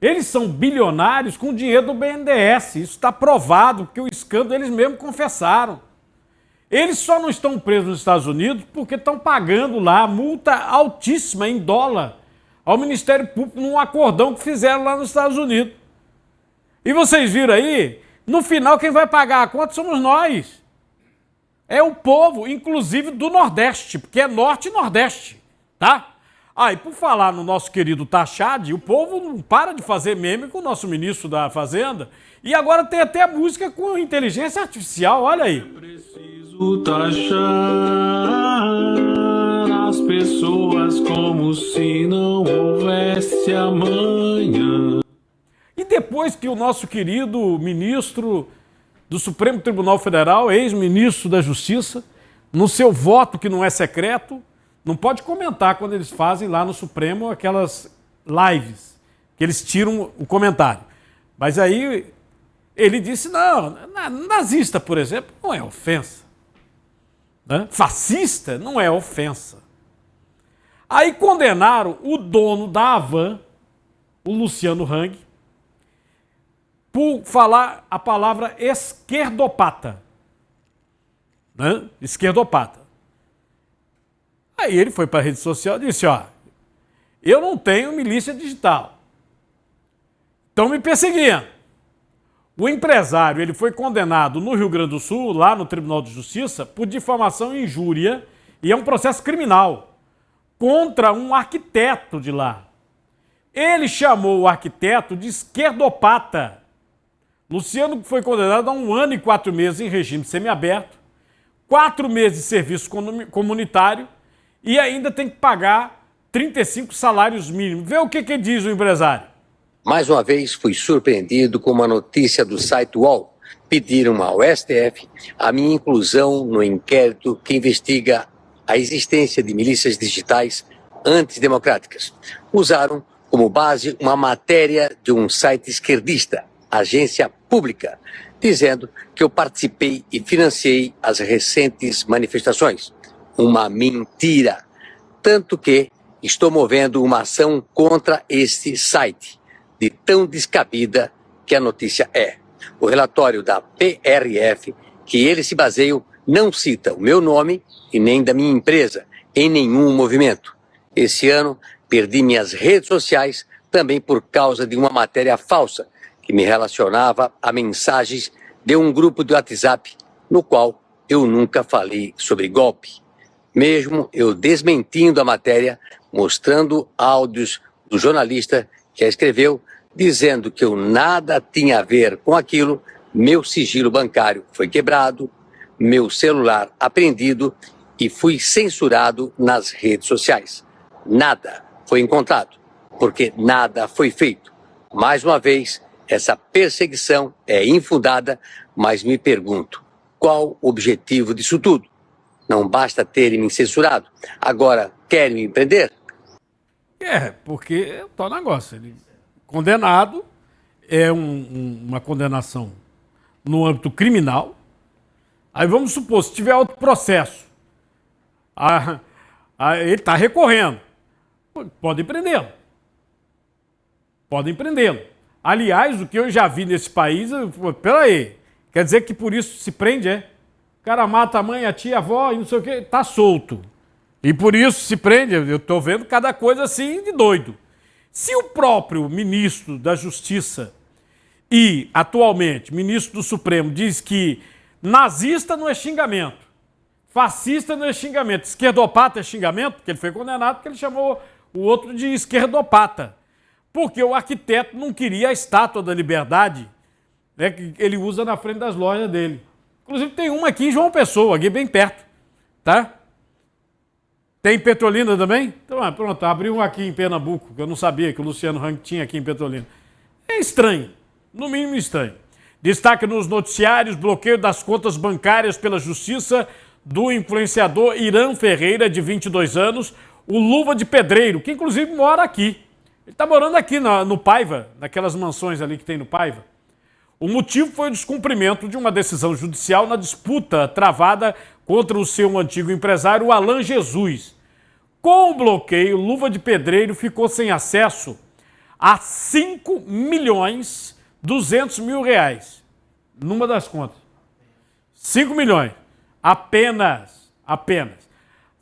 Eles são bilionários com o dinheiro do BNDES. Isso está provado, porque o escândalo eles mesmos confessaram. Eles só não estão presos nos Estados Unidos porque estão pagando lá multa altíssima em dólar ao Ministério Público num acordão que fizeram lá nos Estados Unidos. E vocês viram aí, no final quem vai pagar a conta somos nós. É o povo, inclusive do Nordeste, porque é Norte e Nordeste, tá? Ah, e por falar no nosso querido Tachad, o povo não para de fazer meme com o nosso ministro da Fazenda e agora tem até música com inteligência artificial, olha aí. Preciso taxar as pessoas como se não houvesse amanhã. E depois que o nosso querido ministro do Supremo Tribunal Federal, ex-ministro da Justiça, no seu voto que não é secreto, não pode comentar quando eles fazem lá no Supremo aquelas lives, que eles tiram o comentário. Mas aí ele disse, não, nazista, por exemplo, não é ofensa. Né? Fascista não é ofensa. Aí condenaram o dono da Havan, o Luciano Hang, por falar a palavra esquerdopata. Né? Esquerdopata. Aí ele foi para a rede social e disse, ó, eu não tenho milícia digital. Estão me perseguindo. O empresário ele foi condenado no Rio Grande do Sul, lá no Tribunal de Justiça, por difamação e injúria, e é um processo criminal, contra um arquiteto de lá. Ele chamou o arquiteto de esquerdopata. Luciano foi condenado a 1 ano e 4 meses em regime semiaberto, 4 meses de serviço comunitário e ainda tem que pagar 35 salários mínimos. Vê o que diz o empresário. Mais uma vez fui surpreendido com uma notícia do site UOL. Pediram ao STF a minha inclusão no inquérito que investiga a existência de milícias digitais antidemocráticas. Usaram como base uma matéria de um site esquerdista, agência pública, dizendo que eu participei e financiei as recentes manifestações. Uma mentira. Tanto que estou movendo uma ação contra este site, de tão descabida que a notícia é. O relatório da PRF, que eles se baseiam, não cita o meu nome e nem da minha empresa, em nenhum movimento. Esse ano, perdi minhas redes sociais também por causa de uma matéria falsa que me relacionava a mensagens de um grupo de WhatsApp no qual eu nunca falei sobre golpe. Mesmo eu desmentindo a matéria, mostrando áudios do jornalista que a escreveu, dizendo que eu nada tinha a ver com aquilo, meu sigilo bancário foi quebrado, meu celular apreendido e fui censurado nas redes sociais. Nada foi encontrado, porque nada foi feito. Mais uma vez, essa perseguição é infundada, mas me pergunto, qual o objetivo disso tudo? Não basta terem me censurado, agora querem me prender? É, porque é o tal negócio. Ele condenado, é uma condenação no âmbito criminal. Aí vamos supor, se tiver outro processo, ele está recorrendo, podem prendê-lo. Podem prendê-lo. Aliás, o que eu já vi nesse país, peraí, quer dizer que por isso se prende, é? O cara mata a mãe, a tia, a avó e não sei o quê, tá solto. E por isso se prende, eu tô vendo cada coisa assim de doido. Se o próprio ministro da Justiça e, atualmente, ministro do Supremo diz que nazista não é xingamento, fascista não é xingamento, esquerdopata é xingamento, porque ele foi condenado porque ele chamou o outro de esquerdopata. Porque o arquiteto não queria a estátua da liberdade, né, que ele usa na frente das lojas dele. Inclusive tem uma aqui em João Pessoa, aqui bem perto, tá? Tem Petrolina também? Então, pronto, abri um aqui em Pernambuco, que eu não sabia que o Luciano Hang tinha aqui em Petrolina. É estranho, no mínimo estranho. Destaque nos noticiários: bloqueio das contas bancárias pela justiça do influenciador Irã Ferreira, de 22 anos, o Luva de Pedreiro, que inclusive mora aqui. Ele está morando aqui no Paiva, naquelas mansões ali que tem no Paiva. O motivo foi o descumprimento de uma decisão judicial na disputa travada contra o seu antigo empresário, Alan Jesus. Com o bloqueio, Luva de Pedreiro ficou sem acesso a 5.200.000 reais, numa das contas. 5 milhões. Apenas.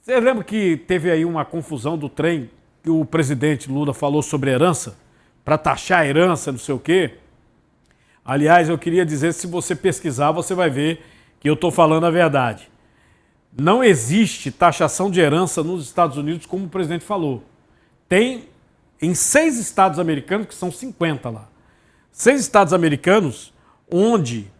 Você lembra que teve aí uma confusão do trem que o presidente Lula falou sobre herança? Para taxar a herança, não sei o quê. Aliás, eu queria dizer, se você pesquisar, você vai ver que eu estou falando a verdade. Não existe taxação de herança nos Estados Unidos, como o presidente falou. Tem em 6 estados americanos, que são 50 lá. 6 estados americanos onde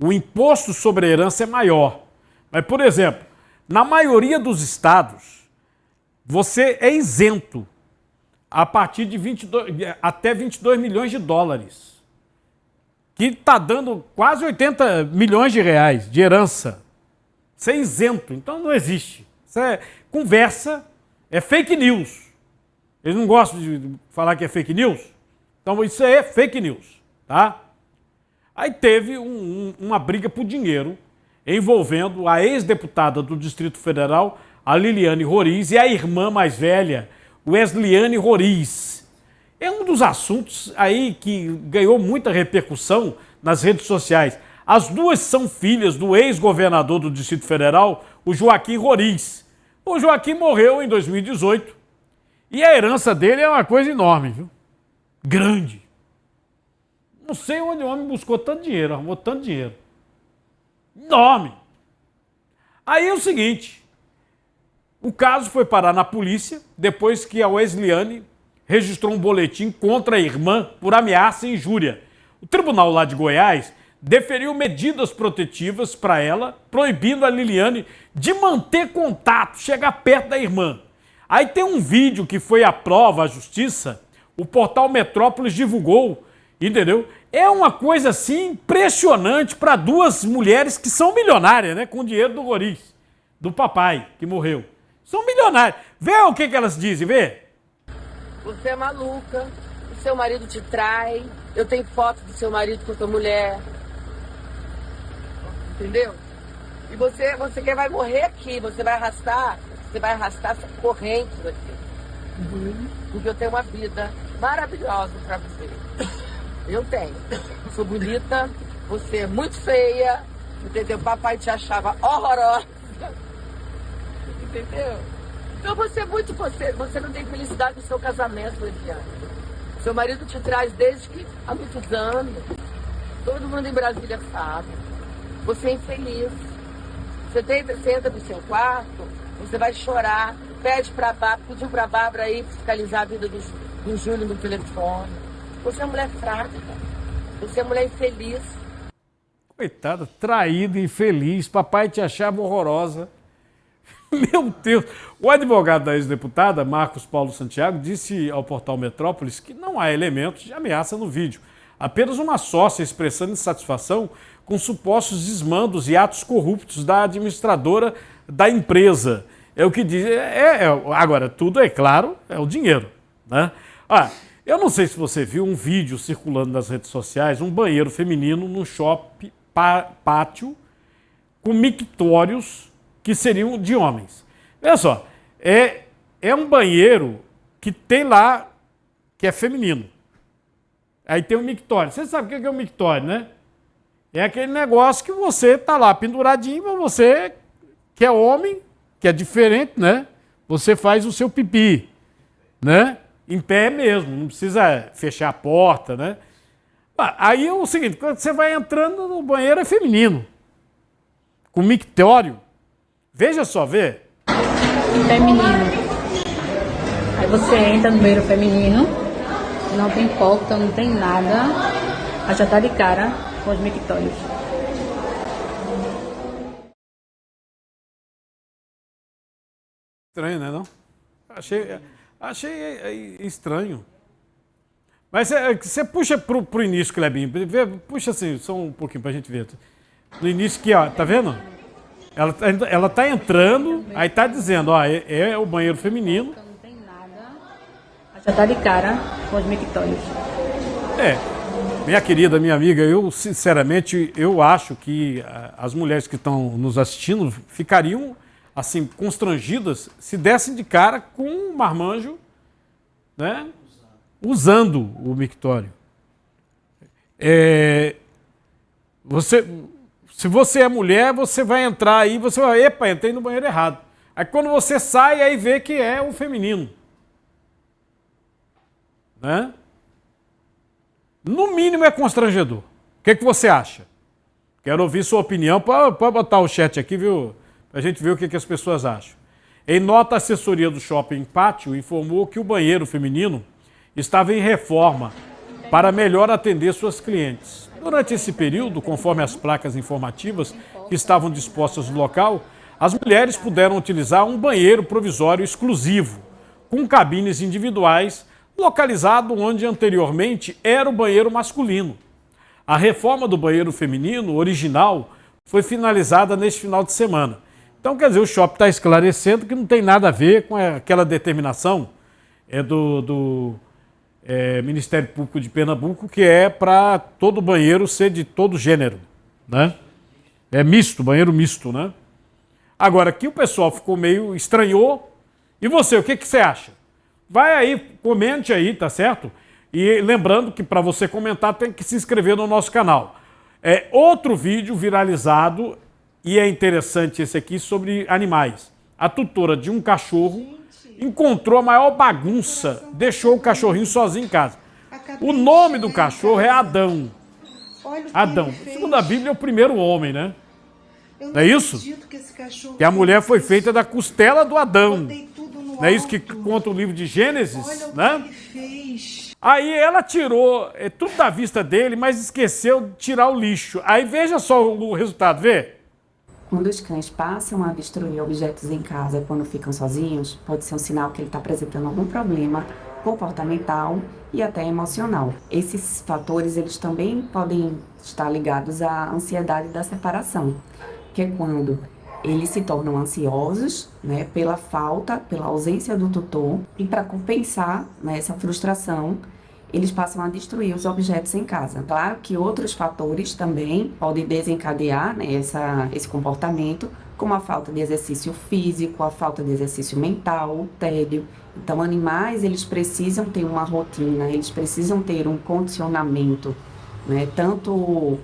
o imposto sobre a herança é maior. Mas, por exemplo, na maioria dos estados, você é isento a partir de até 22 milhões de dólares, que está dando quase 80 milhões de reais de herança. Isso é isento, então não existe. Isso é conversa, é fake news. Eles não gostam de falar que é fake news, então isso é fake news, tá? Aí teve uma briga por dinheiro envolvendo a ex-deputada do Distrito Federal, a Liliane Roriz, e a irmã mais velha, Wesleyane Roriz. É um dos assuntos aí que ganhou muita repercussão nas redes sociais. As duas são filhas do ex-governador do Distrito Federal, o Joaquim Roriz. O Joaquim morreu em 2018 e a herança dele é uma coisa enorme, viu? Grande. Não sei onde o homem buscou tanto dinheiro, arrumou tanto dinheiro. Enorme. Aí é o seguinte, o caso foi parar na polícia depois que a Wesleyane registrou um boletim contra a irmã por ameaça e injúria. O tribunal lá de Goiás deferiu medidas protetivas para ela, proibindo a Liliane de manter contato, chegar perto da irmã. Aí tem um vídeo que foi à prova à justiça, o portal Metrópolis divulgou, entendeu? É uma coisa assim impressionante para duas mulheres que são milionárias, né? Com o dinheiro do Roriz, do papai que morreu. São milionárias. Vê o que elas dizem, vê. Você é maluca, o seu marido te trai, eu tenho foto do seu marido com a sua mulher. Entendeu? E você que vai morrer aqui, você vai arrastar essa corrente aqui. Porque eu tenho uma vida maravilhosa pra você. Eu tenho. Sou bonita, você é muito feia, entendeu? Papai te achava horrorosa. Entendeu? Então você é muito você não tem felicidade no seu casamento, Eliane. Seu marido te traz desde que há muitos anos. Todo mundo em Brasília sabe. Você é infeliz. Você entra no seu quarto, você vai chorar, pediu pra Bárbara aí fiscalizar a vida do Júlio no telefone. Você é mulher fraca, você é mulher infeliz. Coitada, traída, infeliz, papai te achava horrorosa. Meu Deus! O advogado da ex-deputada, Marcos Paulo Santiago, disse ao portal Metrópolis que não há elementos de ameaça no vídeo. Apenas uma sócia expressando insatisfação com supostos desmandos e atos corruptos da administradora da empresa. É o que diz. Agora, tudo é claro, é o dinheiro, né? Eu não sei se você viu um vídeo circulando nas redes sociais, um banheiro feminino num shopping pátio com mictórios que seriam de homens. Olha só, é um banheiro que tem lá, que é feminino. Aí tem um mictório. Você sabe o que é um mictório, né? É aquele negócio que você tá lá penduradinho, mas você, que é homem, que é diferente, né? Você faz o seu pipi, né? Em pé mesmo, não precisa fechar a porta, né? Aí é o seguinte, quando você vai entrando no banheiro é feminino, com mictório. Veja só, vê. Feminino. Aí você entra no banheiro feminino, não tem porta, não tem nada, aí já tá de cara com os mictórios. Estranho, né, não? Achei estranho. Mas você puxa pro início, Clebinho. Puxa assim, só um pouquinho pra gente ver. No início aqui, ó, tá vendo? Ela tá entrando, aí tá dizendo, ó, é o banheiro feminino. Não tem nada. Já tá de cara com os mictórios. Minha querida, minha amiga, eu sinceramente, eu acho que as mulheres que estão nos assistindo ficariam, assim, constrangidas se dessem de cara com um marmanjo, né, usando o mictório. Se você é mulher, você vai entrar aí, você vai, epa, entrei no banheiro errado. Aí quando você sai, aí vê que é o feminino. Né? No mínimo é constrangedor. O que você acha? Quero ouvir sua opinião. Pode botar o chat aqui, viu? Pra gente ver o que as pessoas acham. Em nota, a assessoria do Shopping Pátio informou que o banheiro feminino estava em reforma para melhor atender suas clientes. Durante esse período, conforme as placas informativas que estavam dispostas no local, as mulheres puderam utilizar um banheiro provisório exclusivo, com cabines individuais, localizado onde anteriormente era o banheiro masculino. A reforma do banheiro feminino original foi finalizada neste final de semana. Então, quer dizer, o shopping está esclarecendo que não tem nada a ver com aquela determinação do Ministério Público de Pernambuco, que é para todo banheiro ser de todo gênero, né? É misto, banheiro misto, né? Agora, aqui o pessoal ficou meio estranhou. E você, o que você acha? Vai aí, comente aí, tá certo? E lembrando que para você comentar tem que se inscrever no nosso canal. Outro vídeo viralizado, e é interessante esse aqui, sobre animais. A tutora de um cachorro encontrou a maior bagunça, deixou o cachorrinho sozinho em casa. O nome do cachorro é Adão. Adão. Segundo a Bíblia, é o primeiro homem, né? Não é isso? Que a mulher foi feita da costela do Adão. Não é isso que conta o livro de Gênesis, né? Aí ela tirou tudo da vista dele, mas esqueceu de tirar o lixo. Aí veja só o resultado, vê? Quando os cães passam a destruir objetos em casa quando ficam sozinhos, pode ser um sinal que ele está apresentando algum problema comportamental e até emocional. Esses fatores eles também podem estar ligados à ansiedade da separação, que é quando eles se tornam ansiosos, né, pela ausência do tutor, e para compensar, né, essa frustração, eles passam a destruir os objetos em casa. Claro que outros fatores também podem desencadear, né, esse comportamento, como a falta de exercício físico, a falta de exercício mental, o tédio. Então, animais, eles precisam ter uma rotina, eles precisam ter um condicionamento, né, tanto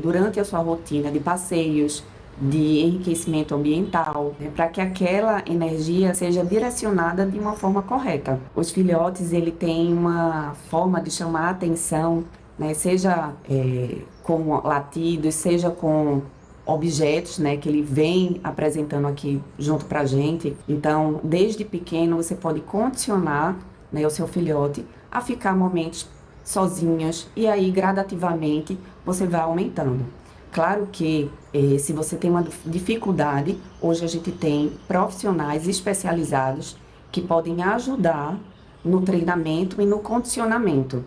durante a sua rotina de passeios, de enriquecimento ambiental, né, para que aquela energia seja direcionada de uma forma correta. Os filhotes, ele tem uma forma de chamar a atenção, né, seja com latidos, seja com objetos, né, que ele vem apresentando aqui junto para a gente. Então, desde pequeno, você pode condicionar, né, o seu filhote a ficar momentos sozinhos, e aí gradativamente você vai aumentando. Claro que se você tem uma dificuldade, hoje a gente tem profissionais especializados que podem ajudar no treinamento e no condicionamento.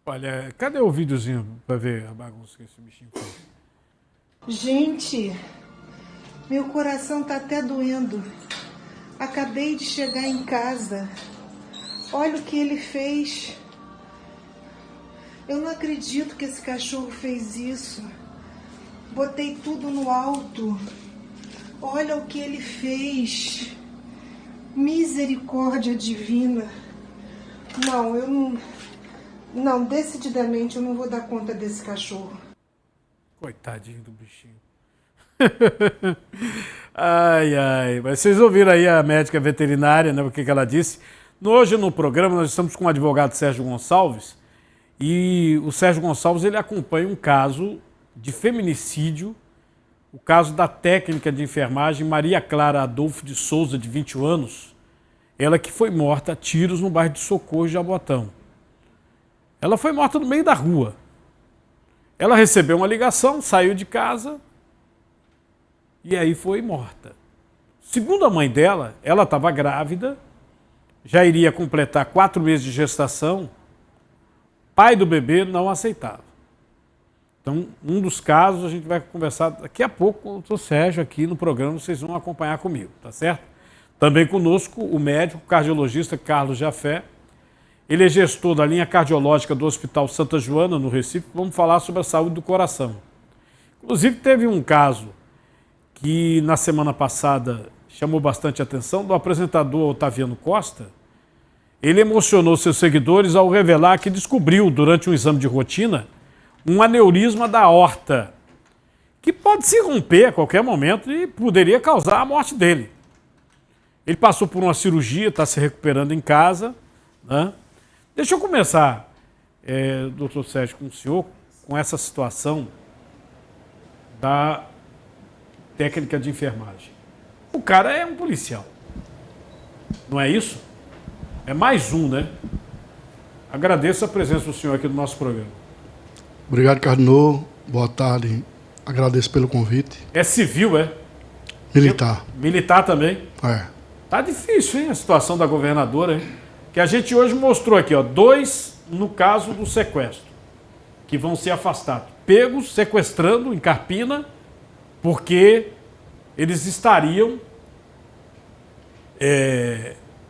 Olha, cadê o videozinho para ver a bagunça que esse bichinho fez? Gente, meu coração tá até doendo. Acabei de chegar em casa. Olha o que ele fez. Eu não acredito que esse cachorro fez isso. Botei tudo no alto. Olha o que ele fez. Misericórdia divina. Não, eu não... Não, decididamente eu não vou dar conta desse cachorro. Coitadinho do bichinho. Ai, ai. Mas vocês ouviram aí a médica veterinária, né? O que ela disse. Hoje no programa nós estamos com o advogado Sérgio Gonçalves. E o Sérgio Gonçalves, ele acompanha um caso de feminicídio, o caso da técnica de enfermagem Maria Clara Adolfo de Souza, de 21 anos, ela que foi morta a tiros no bairro de Socorro, Jabotão. Ela foi morta no meio da rua. Ela recebeu uma ligação, saiu de casa e aí foi morta. Segundo a mãe dela, ela estava grávida, já iria completar 4 meses de gestação, pai do bebê não aceitava. Então, um dos casos a gente vai conversar daqui a pouco com o doutor Sérgio aqui no programa, vocês vão acompanhar comigo, tá certo? Também conosco o médico cardiologista Carlos Jafé. Ele é gestor da linha cardiológica do Hospital Santa Joana, no Recife. Vamos falar sobre a saúde do coração. Inclusive, teve um caso que na semana passada chamou bastante atenção, do apresentador Otaviano Costa. Ele emocionou seus seguidores ao revelar que descobriu, durante um exame de rotina, um aneurisma da aorta, que pode se romper a qualquer momento e poderia causar a morte dele. Ele passou por uma cirurgia, está se recuperando em casa, né? Deixa eu começar, doutor Sérgio, com o senhor, com essa situação da técnica de enfermagem. O cara é um policial, não é isso? É mais um, né? Agradeço a presença do senhor aqui no nosso programa. Obrigado, Carnô. Boa tarde. Agradeço pelo convite. É civil, é? Militar. Militar também? É. Tá difícil, hein, a situação da governadora, hein? Que a gente hoje mostrou aqui, ó, 2 no caso do sequestro, que vão ser afastados. Pegos, sequestrando em Carpina, porque eles estariam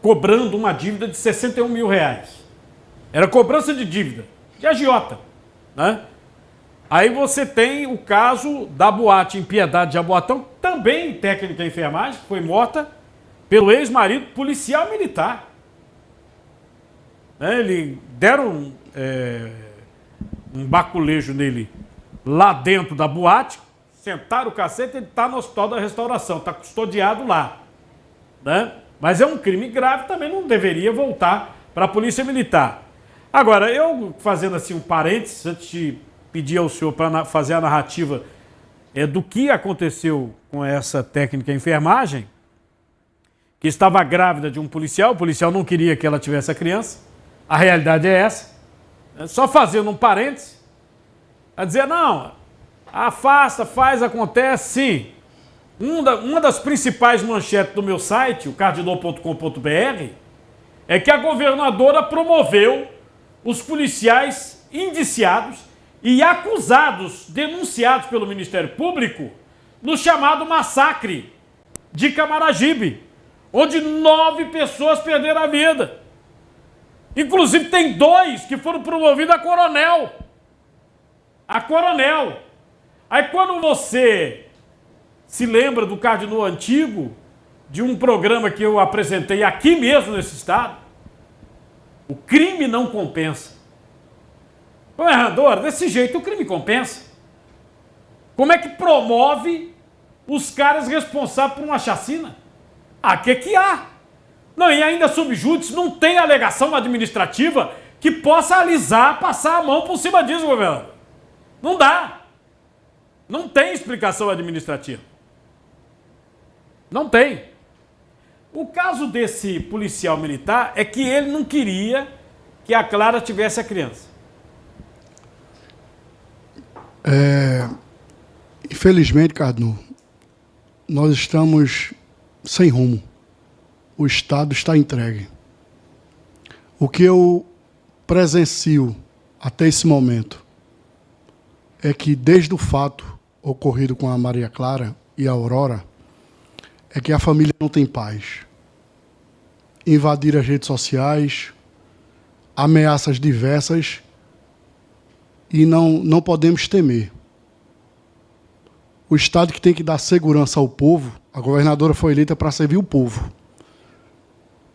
cobrando uma dívida de 61 mil reais. Era cobrança de dívida, de agiota, né? Aí você tem o caso da boate em Piedade de Jaboatão, também técnica de enfermagem, que foi morta pelo ex-marido policial militar. Ele deram um baculejo nele lá dentro da boate, sentaram o cacete, ele está no Hospital da Restauração, está custodiado lá, né? Mas é um crime grave, também não deveria voltar para a Polícia Militar. Agora, eu fazendo assim um parênteses, antes de pedir ao senhor para fazer a narrativa do que aconteceu com essa técnica de enfermagem, que estava grávida de um policial, o policial não queria que ela tivesse a criança, a realidade é essa. Só fazendo um parênteses, a dizer, não, afasta, faz, acontece, sim. Uma das principais manchetes do meu site, o cardinal.com.br, é que a governadora promoveu os policiais indiciados e acusados, denunciados pelo Ministério Público, no chamado massacre de Camaragibe, onde 9 pessoas perderam a vida. Inclusive tem 2 que foram promovidos a coronel. A coronel. Aí quando você se lembra do Cardinal antigo, de um programa que eu apresentei aqui mesmo nesse estado, o crime não compensa. Governador, desse jeito o crime compensa. Como é que promove os caras responsáveis por uma chacina? Ah, que há? Não, e ainda sob júdice, não tem alegação administrativa que possa alisar, passar a mão por cima disso, governador. Não dá. Não tem explicação administrativa. Não tem. O caso desse policial militar é que ele não queria que a Clara tivesse a criança. Infelizmente, Carnô, nós estamos sem rumo. O Estado está entregue. O que eu presencio até esse momento é que, desde o fato ocorrido com a Maria Clara e a Aurora, é que a família não tem paz. Invadir as redes sociais, ameaças diversas, e não podemos temer. O Estado que tem que dar segurança ao povo, a governadora foi eleita para servir o povo.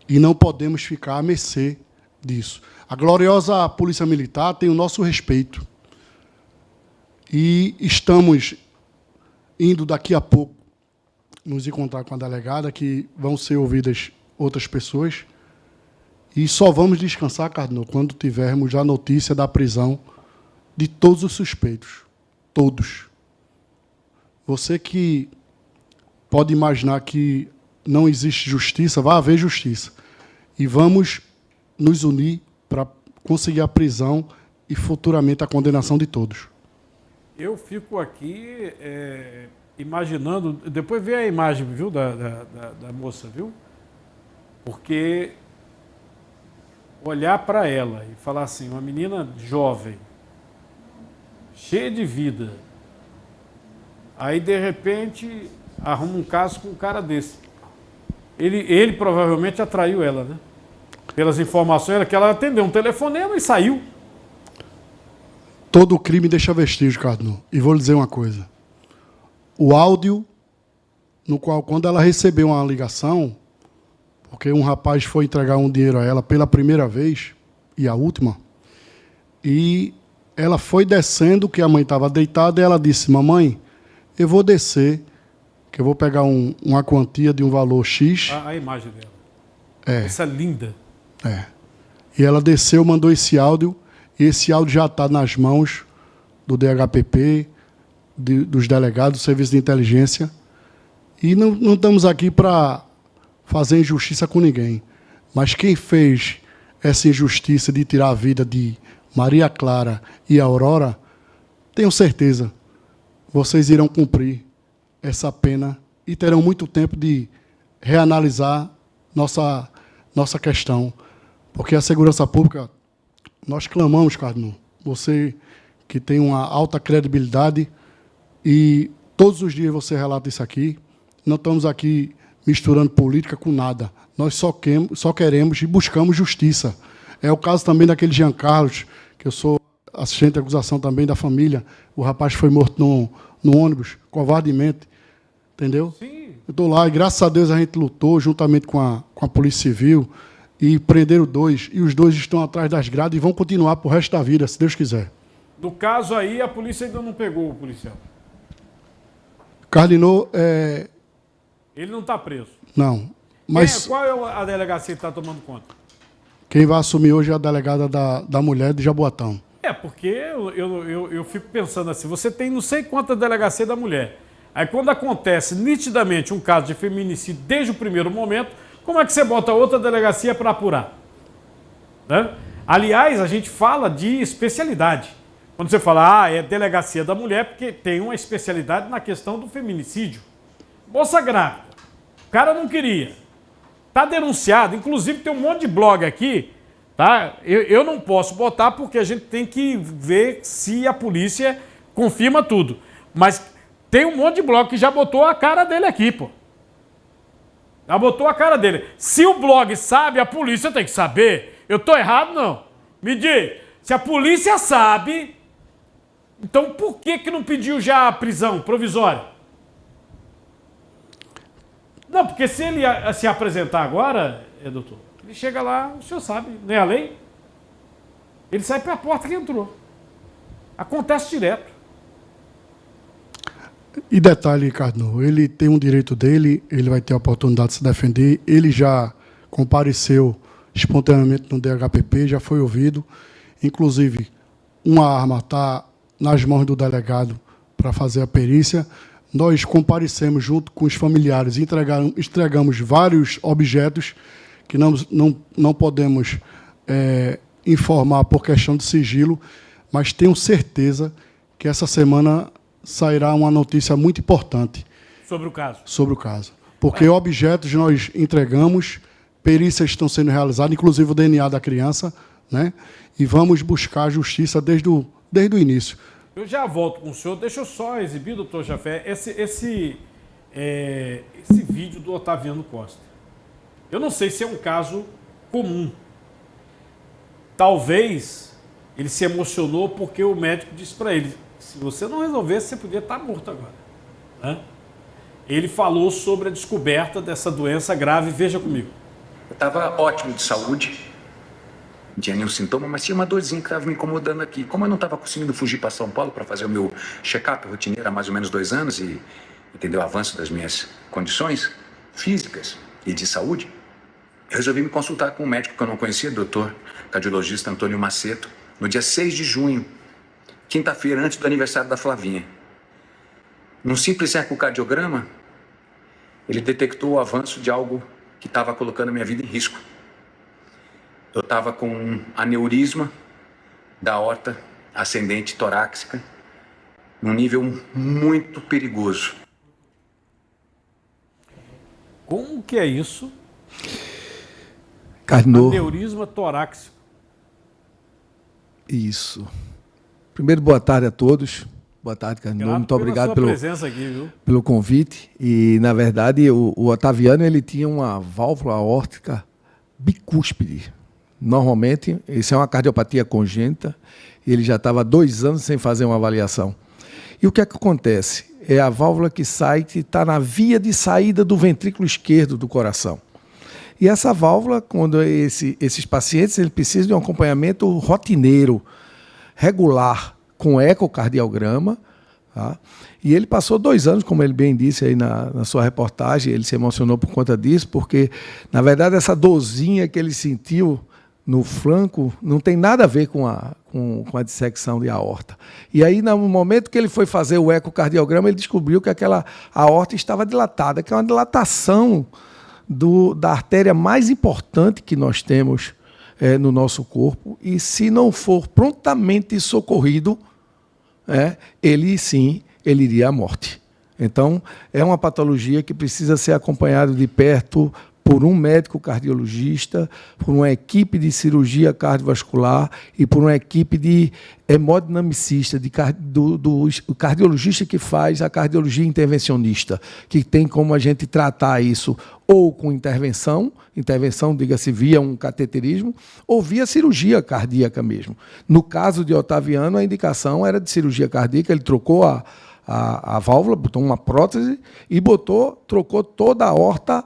E não podemos ficar à mercê disso. A gloriosa Polícia Militar tem o nosso respeito. E estamos indo daqui a pouco nos encontrar com a delegada, que vão ser ouvidas outras pessoas. E só vamos descansar, Cardinal, quando tivermos a notícia da prisão de todos os suspeitos. Todos. Você que pode imaginar que não existe justiça, vai haver justiça. E vamos nos unir para conseguir a prisão e futuramente a condenação de todos. Eu fico aqui imaginando, depois vê a imagem, viu, da moça, viu? Porque olhar para ela e falar assim, uma menina jovem, cheia de vida, aí de repente arruma um caso com um cara desse. Ele provavelmente atraiu ela, né? Pelas informações que ela atendeu um telefonema e saiu. Todo crime deixa vestígio, Carnu. E vou lhe dizer uma coisa. O áudio, no qual, quando ela recebeu uma ligação, porque um rapaz foi entregar um dinheiro a ela pela primeira vez, e a última, e ela foi descendo, que a mãe estava deitada, e ela disse, mamãe, eu vou descer, que eu vou pegar uma quantia de um valor X. A imagem dela. É. Essa é linda. É. E ela desceu, mandou esse áudio, e esse áudio já está nas mãos do DHPP, dos delegados do Serviço de Inteligência, e não estamos aqui para fazer injustiça com ninguém. Mas quem fez essa injustiça de tirar a vida de Maria Clara e Aurora, tenho certeza, vocês irão cumprir essa pena e terão muito tempo de reanalisar nossa questão. Porque a segurança pública, nós clamamos, Carnu, você que tem uma alta credibilidade e todos os dias você relata isso aqui, não estamos aqui misturando política com nada. Nós só queremos e buscamos justiça. É o caso também daquele Jean Carlos, que eu sou assistente de acusação também da família. O rapaz foi morto no ônibus, covardemente. Entendeu? Sim. Eu estou lá e, graças a Deus, a gente lutou juntamente com a Polícia Civil e prenderam 2. E os 2 estão atrás das grades e vão continuar para o resto da vida, se Deus quiser. No caso aí, a polícia ainda não pegou o policial. Carlinô, ele não está preso. Não. Mas qual é a delegacia que está tomando conta? Quem vai assumir hoje é a delegada da mulher de Jaboatão. Porque eu fico pensando assim, você tem não sei quanta delegacia da mulher. Aí quando acontece nitidamente um caso de feminicídio desde o primeiro momento, como é que você bota outra delegacia para apurar? Né? Aliás, a gente fala de especialidade. Quando você fala, é delegacia da mulher, porque tem uma especialidade na questão do feminicídio. Moça grávida, o cara não queria. Está denunciado, inclusive tem um monte de blog aqui, tá? Eu não posso botar porque a gente tem que ver se a polícia confirma tudo. Mas tem um monte de blog que já botou a cara dele aqui, pô. Já botou a cara dele. Se o blog sabe, a polícia tem que saber. Eu tô errado, não? Me diz, se a polícia sabe, então por que não pediu já a prisão provisória? Não, porque se ele se apresentar agora, doutor, ele chega lá, o senhor sabe, não é a lei? Ele sai pela porta que entrou. Acontece direto. E detalhe, Carnu, ele tem um direito dele, ele vai ter a oportunidade de se defender, ele já compareceu espontaneamente no DHPP, já foi ouvido, inclusive uma arma está nas mãos do delegado para fazer a perícia. Nós comparecemos junto com os familiares e entregamos vários objetos que não podemos informar por questão de sigilo, mas tenho certeza que essa semana sairá uma notícia muito importante. Sobre o caso? Sobre o caso. Porque objetos nós entregamos, perícias estão sendo realizadas, inclusive o DNA da criança, né? E vamos buscar a justiça desde o início. Eu já volto com o senhor. Deixa eu só exibir, doutor Jafé, esse vídeo do Otaviano Costa. Eu não sei se é um caso comum. Talvez ele se emocionou porque o médico disse para ele, se você não resolvesse, você podia estar morto agora. Né? Ele falou sobre a descoberta dessa doença grave. Veja comigo. Eu estava ótimo de saúde, não tinha nenhum sintoma, mas tinha uma dorzinha que estava me incomodando aqui. Como eu não estava conseguindo fugir para São Paulo para fazer o meu check-up rotineiro há mais ou menos 2 anos e entender o avanço das minhas condições físicas e de saúde, eu resolvi me consultar com um médico que eu não conhecia, doutor cardiologista Antônio Maceto, no dia 6 de junho, quinta-feira, antes do aniversário da Flavinha. Num simples ecocardiograma, ele detectou o avanço de algo que estava colocando a minha vida em risco. Eu estava com um aneurisma da aorta ascendente torácica, num nível muito perigoso. Como que é isso? Cardinô. Aneurisma torácico. Isso. Primeiro, boa tarde a todos. Boa tarde, Cardinô. Muito obrigado pelo convite. E, na verdade, o Otaviano ele tinha uma válvula aórtica bicúspide. Normalmente, isso é uma cardiopatia congênita. Ele já estava há 2 anos sem fazer uma avaliação. E o que é que acontece? É a válvula que sai, que está na via de saída do ventrículo esquerdo do coração. E essa válvula, quando esses pacientes eles precisam de um acompanhamento rotineiro, regular, com ecocardiograma, tá? E ele passou 2 anos, como ele bem disse aí na sua reportagem, ele se emocionou por conta disso, porque, na verdade, essa dorzinha que ele sentiu no flanco não tem nada a ver com a dissecção de aorta. E aí, no momento que ele foi fazer o ecocardiograma, ele descobriu que aquela aorta estava dilatada, que é uma dilatação da artéria mais importante que nós temos no nosso corpo, e se não for prontamente socorrido, ele iria à morte. Então, é uma patologia que precisa ser acompanhada de perto por um médico cardiologista, por uma equipe de cirurgia cardiovascular e por uma equipe de hemodinamicista, do cardiologista que faz a cardiologia intervencionista, que tem como a gente tratar isso ou com intervenção, diga-se, via um cateterismo, ou via cirurgia cardíaca mesmo. No caso de Otaviano, a indicação era de cirurgia cardíaca, ele trocou a válvula, botou uma prótese e trocou toda a aorta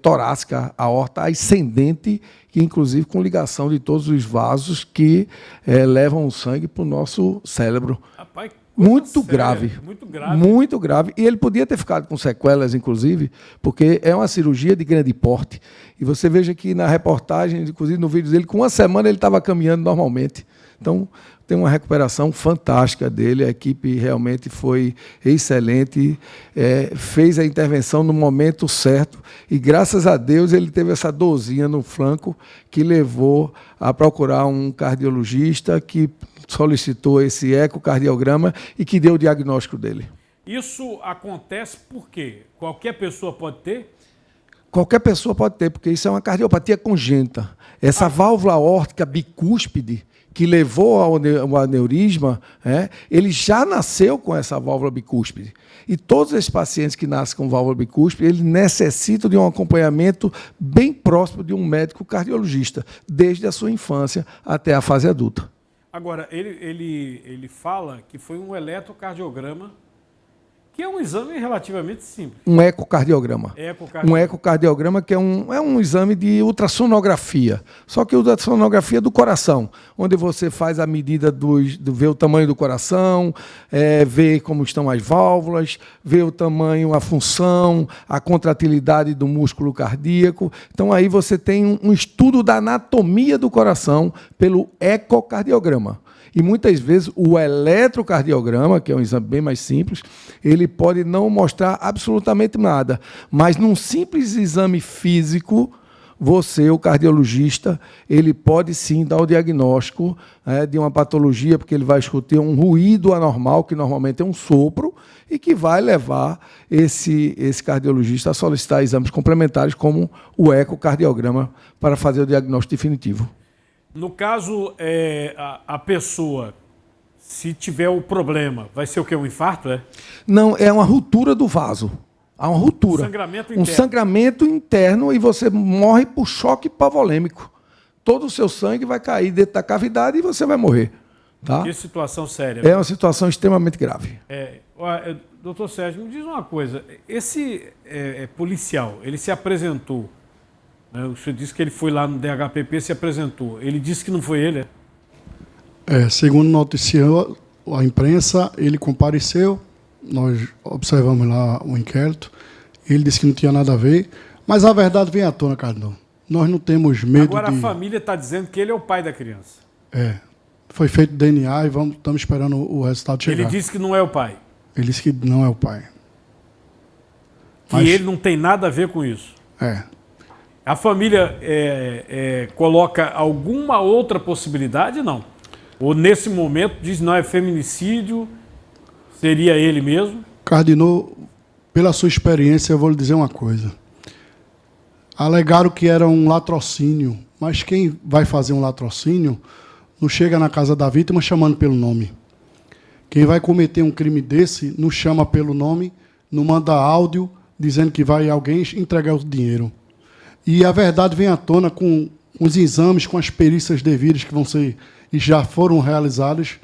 torácica, a aorta ascendente, que inclusive com ligação de todos os vasos que levam o sangue para o nosso cérebro. Rapaz, muito séria, grave. Muito grave. Muito grave. E ele podia ter ficado com sequelas, inclusive, porque é uma cirurgia de grande porte. E você veja que na reportagem, inclusive no vídeo dele, com 1 semana ele estava caminhando normalmente. Então, tem uma recuperação fantástica dele, a equipe realmente foi excelente, fez a intervenção no momento certo e, graças a Deus, ele teve essa dorzinha no flanco que levou a procurar um cardiologista que solicitou esse ecocardiograma e que deu o diagnóstico dele. Isso acontece por quê? Qualquer pessoa pode ter? Qualquer pessoa pode ter, porque isso é uma cardiopatia congênita. Essa válvula aórtica bicúspide, que levou ao aneurisma, ele já nasceu com essa válvula bicúspide. E todos esses pacientes que nascem com válvula bicúspide, eles necessitam de um acompanhamento bem próximo de um médico cardiologista, desde a sua infância até a fase adulta. Agora, ele fala que foi um eletrocardiograma, que é um exame relativamente simples. Um ecocardiograma. Um ecocardiograma que é um exame de ultrassonografia. Só que ultrassonografia do coração, onde você faz a medida vê o tamanho do coração, vê como estão as válvulas, vê o tamanho, a função, a contratilidade do músculo cardíaco. Então aí você tem um estudo da anatomia do coração pelo ecocardiograma. E muitas vezes o eletrocardiograma, que é um exame bem mais simples, ele pode não mostrar absolutamente nada. Mas num simples exame físico, você, o cardiologista, ele pode sim dar o diagnóstico de uma patologia, porque ele vai escutar um ruído anormal, que normalmente é um sopro, e que vai levar esse cardiologista a solicitar exames complementares, como o ecocardiograma, para fazer o diagnóstico definitivo. No caso, a pessoa, se tiver o problema, vai ser o quê? Um infarto, Não, é uma ruptura do vaso. Há uma ruptura. Um sangramento interno e você morre por choque hipovolêmico. Todo o seu sangue vai cair dentro da cavidade e você vai morrer. Tá? Que situação séria. É uma situação extremamente grave. Doutor Sérgio, me diz uma coisa. Esse policial, ele se apresentou... O senhor disse que ele foi lá no DHPP e se apresentou. Ele disse que não foi ele, segundo noticiou a imprensa, ele compareceu, nós observamos lá o inquérito, ele disse que não tinha nada a ver, mas a verdade vem à tona, Cardinô. Nós não temos medo Agora a família está dizendo que ele é o pai da criança. Foi feito DNA e estamos esperando o resultado chegar. Ele disse que não é o pai. Ele disse que não é o pai. Que ele não tem nada a ver com isso. A família coloca alguma outra possibilidade, não? Ou nesse momento diz não, é feminicídio, seria ele mesmo? Cardinô, pela sua experiência, eu vou lhe dizer uma coisa. Alegaram que era um latrocínio, mas quem vai fazer um latrocínio não chega na casa da vítima chamando pelo nome. Quem vai cometer um crime desse não chama pelo nome, não manda áudio dizendo que vai alguém entregar o dinheiro. E a verdade vem à tona com os exames, com as perícias devidas que vão ser e já foram realizadas.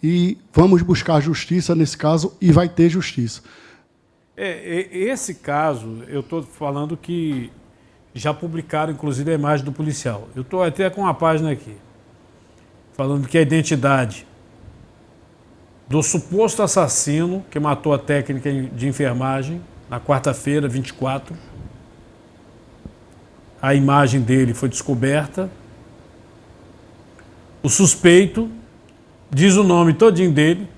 E vamos buscar justiça nesse caso e vai ter justiça. Esse caso, eu estou falando que já publicaram, inclusive, a imagem do policial. Eu estou até com uma página aqui, falando que a identidade do suposto assassino que matou a técnica de enfermagem na quarta-feira, 24. A imagem dele foi descoberta. O suspeito diz o nome todinho dele.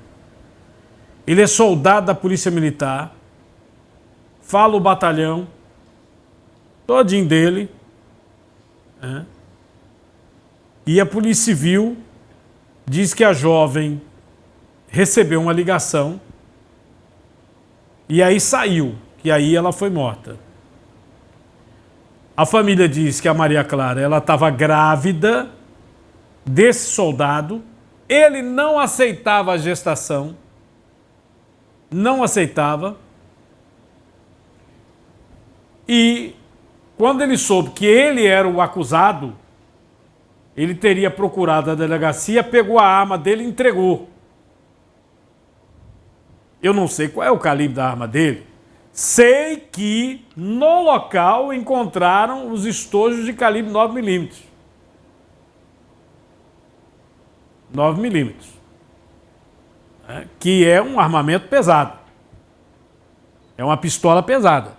Ele é soldado da Polícia Militar. Fala o batalhão todinho dele. E a Polícia Civil diz que a jovem recebeu uma ligação e aí saiu, que aí ela foi morta. A família diz que a Maria Clara ela estava grávida desse soldado, ele não aceitava a gestação, não aceitava, e quando ele soube que ele era o acusado, ele teria procurado a delegacia, pegou a arma dele e entregou. Eu não sei qual é o calibre da arma dele. Sei que no local encontraram os estojos de calibre 9mm. 9mm. Que é um armamento pesado. É uma pistola pesada.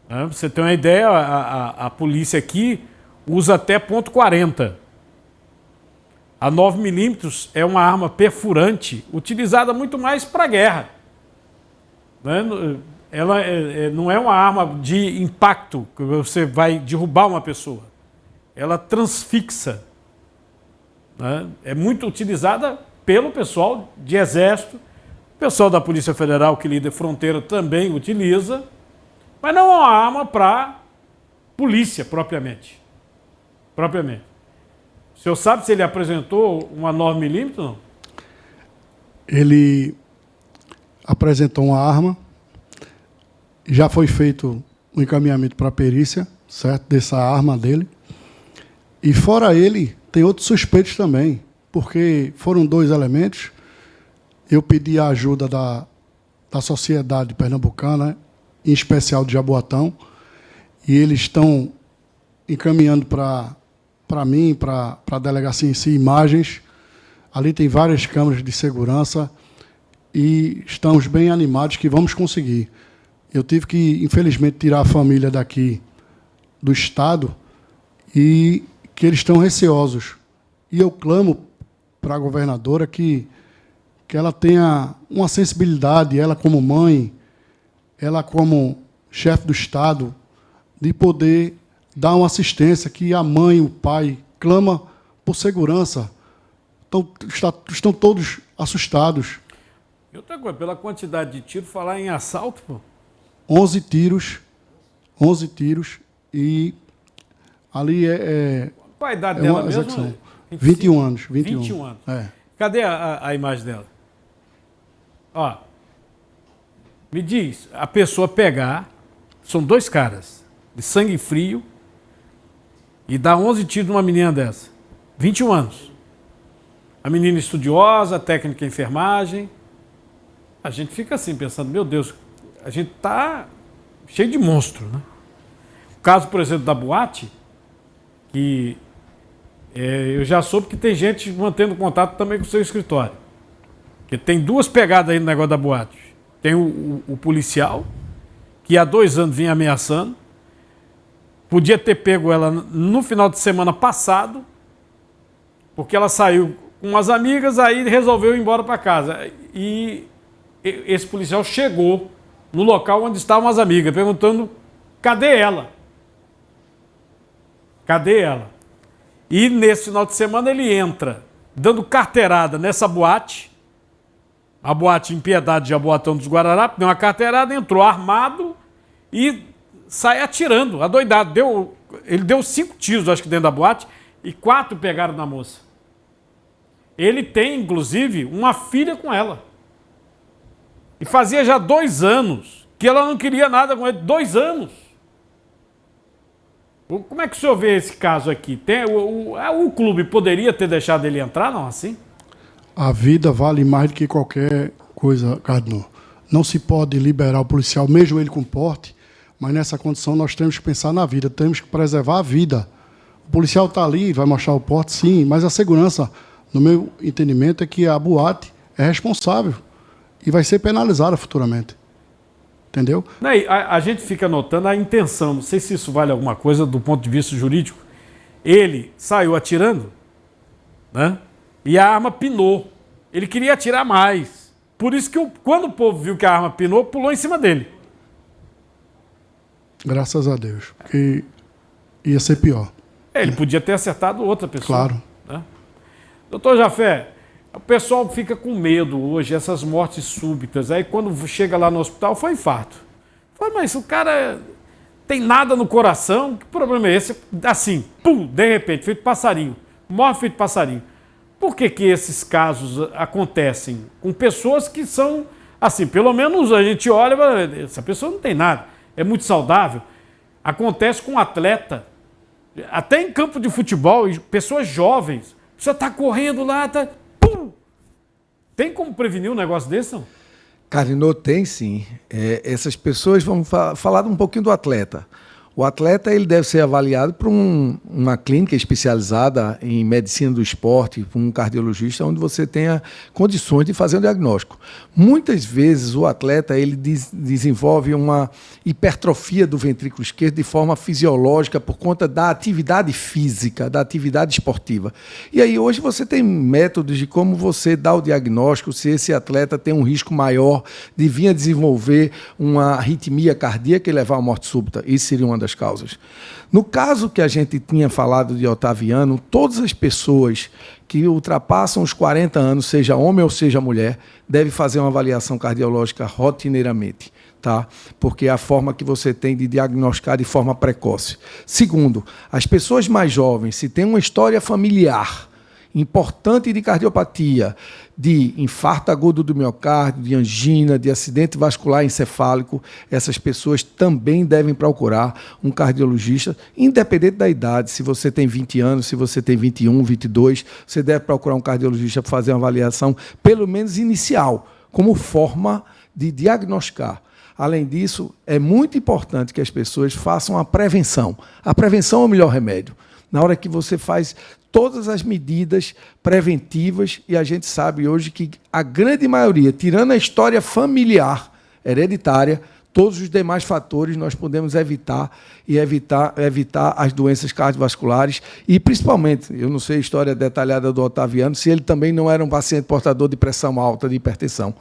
Pra você ter uma ideia, a polícia aqui usa até .40. A 9mm é uma arma perfurante, utilizada muito mais para guerra. Ela não é uma arma de impacto, que você vai derrubar uma pessoa. Ela transfixa. É muito utilizada pelo pessoal de exército, o pessoal da Polícia Federal que lida fronteira também utiliza, mas não é uma arma para polícia propriamente. O senhor sabe se ele apresentou uma 9mm ou não? Ele apresentou uma arma, já foi feito um encaminhamento para a perícia, certo, dessa arma dele. E fora ele, tem outros suspeitos também, porque foram 2 elementos. Eu pedi a ajuda da sociedade pernambucana, em especial de Jaboatão, e eles estão encaminhando para mim, para a delegacia em si, imagens. Ali tem várias câmeras de segurança e estamos bem animados que vamos conseguir. Eu tive que, infelizmente, tirar a família daqui do estado e que eles estão receosos. E eu clamo para a governadora que ela tenha uma sensibilidade, ela como mãe, ela como chefe do estado, de poder dar uma assistência que a mãe e o pai clama por segurança. Estão todos assustados. E outra coisa, pela quantidade de tiros, falar em assalto, pô. 11 tiros, e ali Qual a idade dela mesmo? Execução. 21 anos. 21 anos. É. Cadê a imagem dela? Ó, me diz, a pessoa pegar, são 2 caras, de sangue frio, e dá 11 tiros numa menina dessa. 21 anos. A menina estudiosa, técnica em enfermagem. A gente fica assim, pensando, meu Deus, a gente tá cheio de monstro, né? O caso, por exemplo, da boate, que eu já soube que tem gente mantendo contato também com o seu escritório. Porque tem 2 pegadas aí no negócio da boate. Tem o policial, que há 2 anos vinha ameaçando. Podia ter pego ela no final de semana passado, porque ela saiu com umas amigas, aí resolveu ir embora para casa. E esse policial chegou no local onde estavam as amigas, perguntando, cadê ela? Cadê ela? E nesse final de semana ele entra, dando carteirada nessa boate, a boate Impiedade de Jaboatão dos Guararapes, deu uma carteirada, entrou armado e sai atirando, adoidado. Ele deu 5 tiros, acho que dentro da boate, e 4 pegaram na moça. Ele tem, inclusive, uma filha com ela. E fazia já 2 anos que ela não queria nada com ele. 2 anos. Como é que o senhor vê esse caso aqui? O clube poderia ter deixado ele entrar, não assim? A vida vale mais do que qualquer coisa, Cardinô. Não se pode liberar o policial, mesmo ele com porte, mas nessa condição nós temos que pensar na vida, temos que preservar a vida. O policial está ali, vai mostrar o porte, sim, mas a segurança, no meu entendimento, é que a boate é responsável e vai ser penalizada futuramente. Entendeu? A gente fica notando a intenção, não sei se isso vale alguma coisa do ponto de vista jurídico. Ele saiu atirando, né? E a arma pinou. Ele queria atirar mais. Por isso que quando o povo viu que a arma pinou, pulou em cima dele. Graças a Deus, porque ia ser pior. Ele podia ter acertado outra pessoa. Claro. Né? Doutor Jafé, o pessoal fica com medo hoje, essas mortes súbitas. Aí quando chega lá no hospital, foi infarto. Fala, mas o cara tem nada no coração, que problema é esse? Assim, pum, de repente, feito passarinho. Morre feito passarinho. Por que esses casos acontecem com pessoas que são, assim, pelo menos a gente olha, essa pessoa não tem nada, é muito saudável. Acontece com um atleta, até em campo de futebol, pessoas jovens, você está correndo lá, pum! Tem como prevenir um negócio desse, não? Cardinô, tem sim. Essas pessoas, vamos falar um pouquinho do atleta. O atleta ele deve ser avaliado por uma clínica especializada em medicina do esporte, por um cardiologista, onde você tenha condições de fazer um diagnóstico. Muitas vezes o atleta ele desenvolve uma hipertrofia do ventrículo esquerdo de forma fisiológica por conta da atividade física, da atividade esportiva. E aí hoje você tem métodos de como você dá o diagnóstico se esse atleta tem um risco maior de vir a desenvolver uma arritmia cardíaca e levar à morte súbita. Isso seria uma das causas. No caso que a gente tinha falado de Otaviano, todas as pessoas que ultrapassam os 40 anos, seja homem ou seja mulher, devem fazer uma avaliação cardiológica rotineiramente, tá? Porque é a forma que você tem de diagnosticar de forma precoce. Segundo, as pessoas mais jovens, se tem uma história familiar importante de cardiopatia, de infarto agudo do miocárdio, de angina, de acidente vascular encefálico, essas pessoas também devem procurar um cardiologista, independente da idade. Se você tem 20 anos, se você tem 21, 22, você deve procurar um cardiologista para fazer uma avaliação, pelo menos inicial, como forma de diagnosticar. Além disso, é muito importante que as pessoas façam a prevenção. A prevenção é o melhor remédio. Na hora que você faz todas as medidas preventivas, e a gente sabe hoje que a grande maioria, tirando a história familiar, hereditária, todos os demais fatores nós podemos evitar as doenças cardiovasculares e, principalmente, eu não sei a história detalhada do Otaviano, se ele também não era um paciente portador de pressão alta, de hipertensão.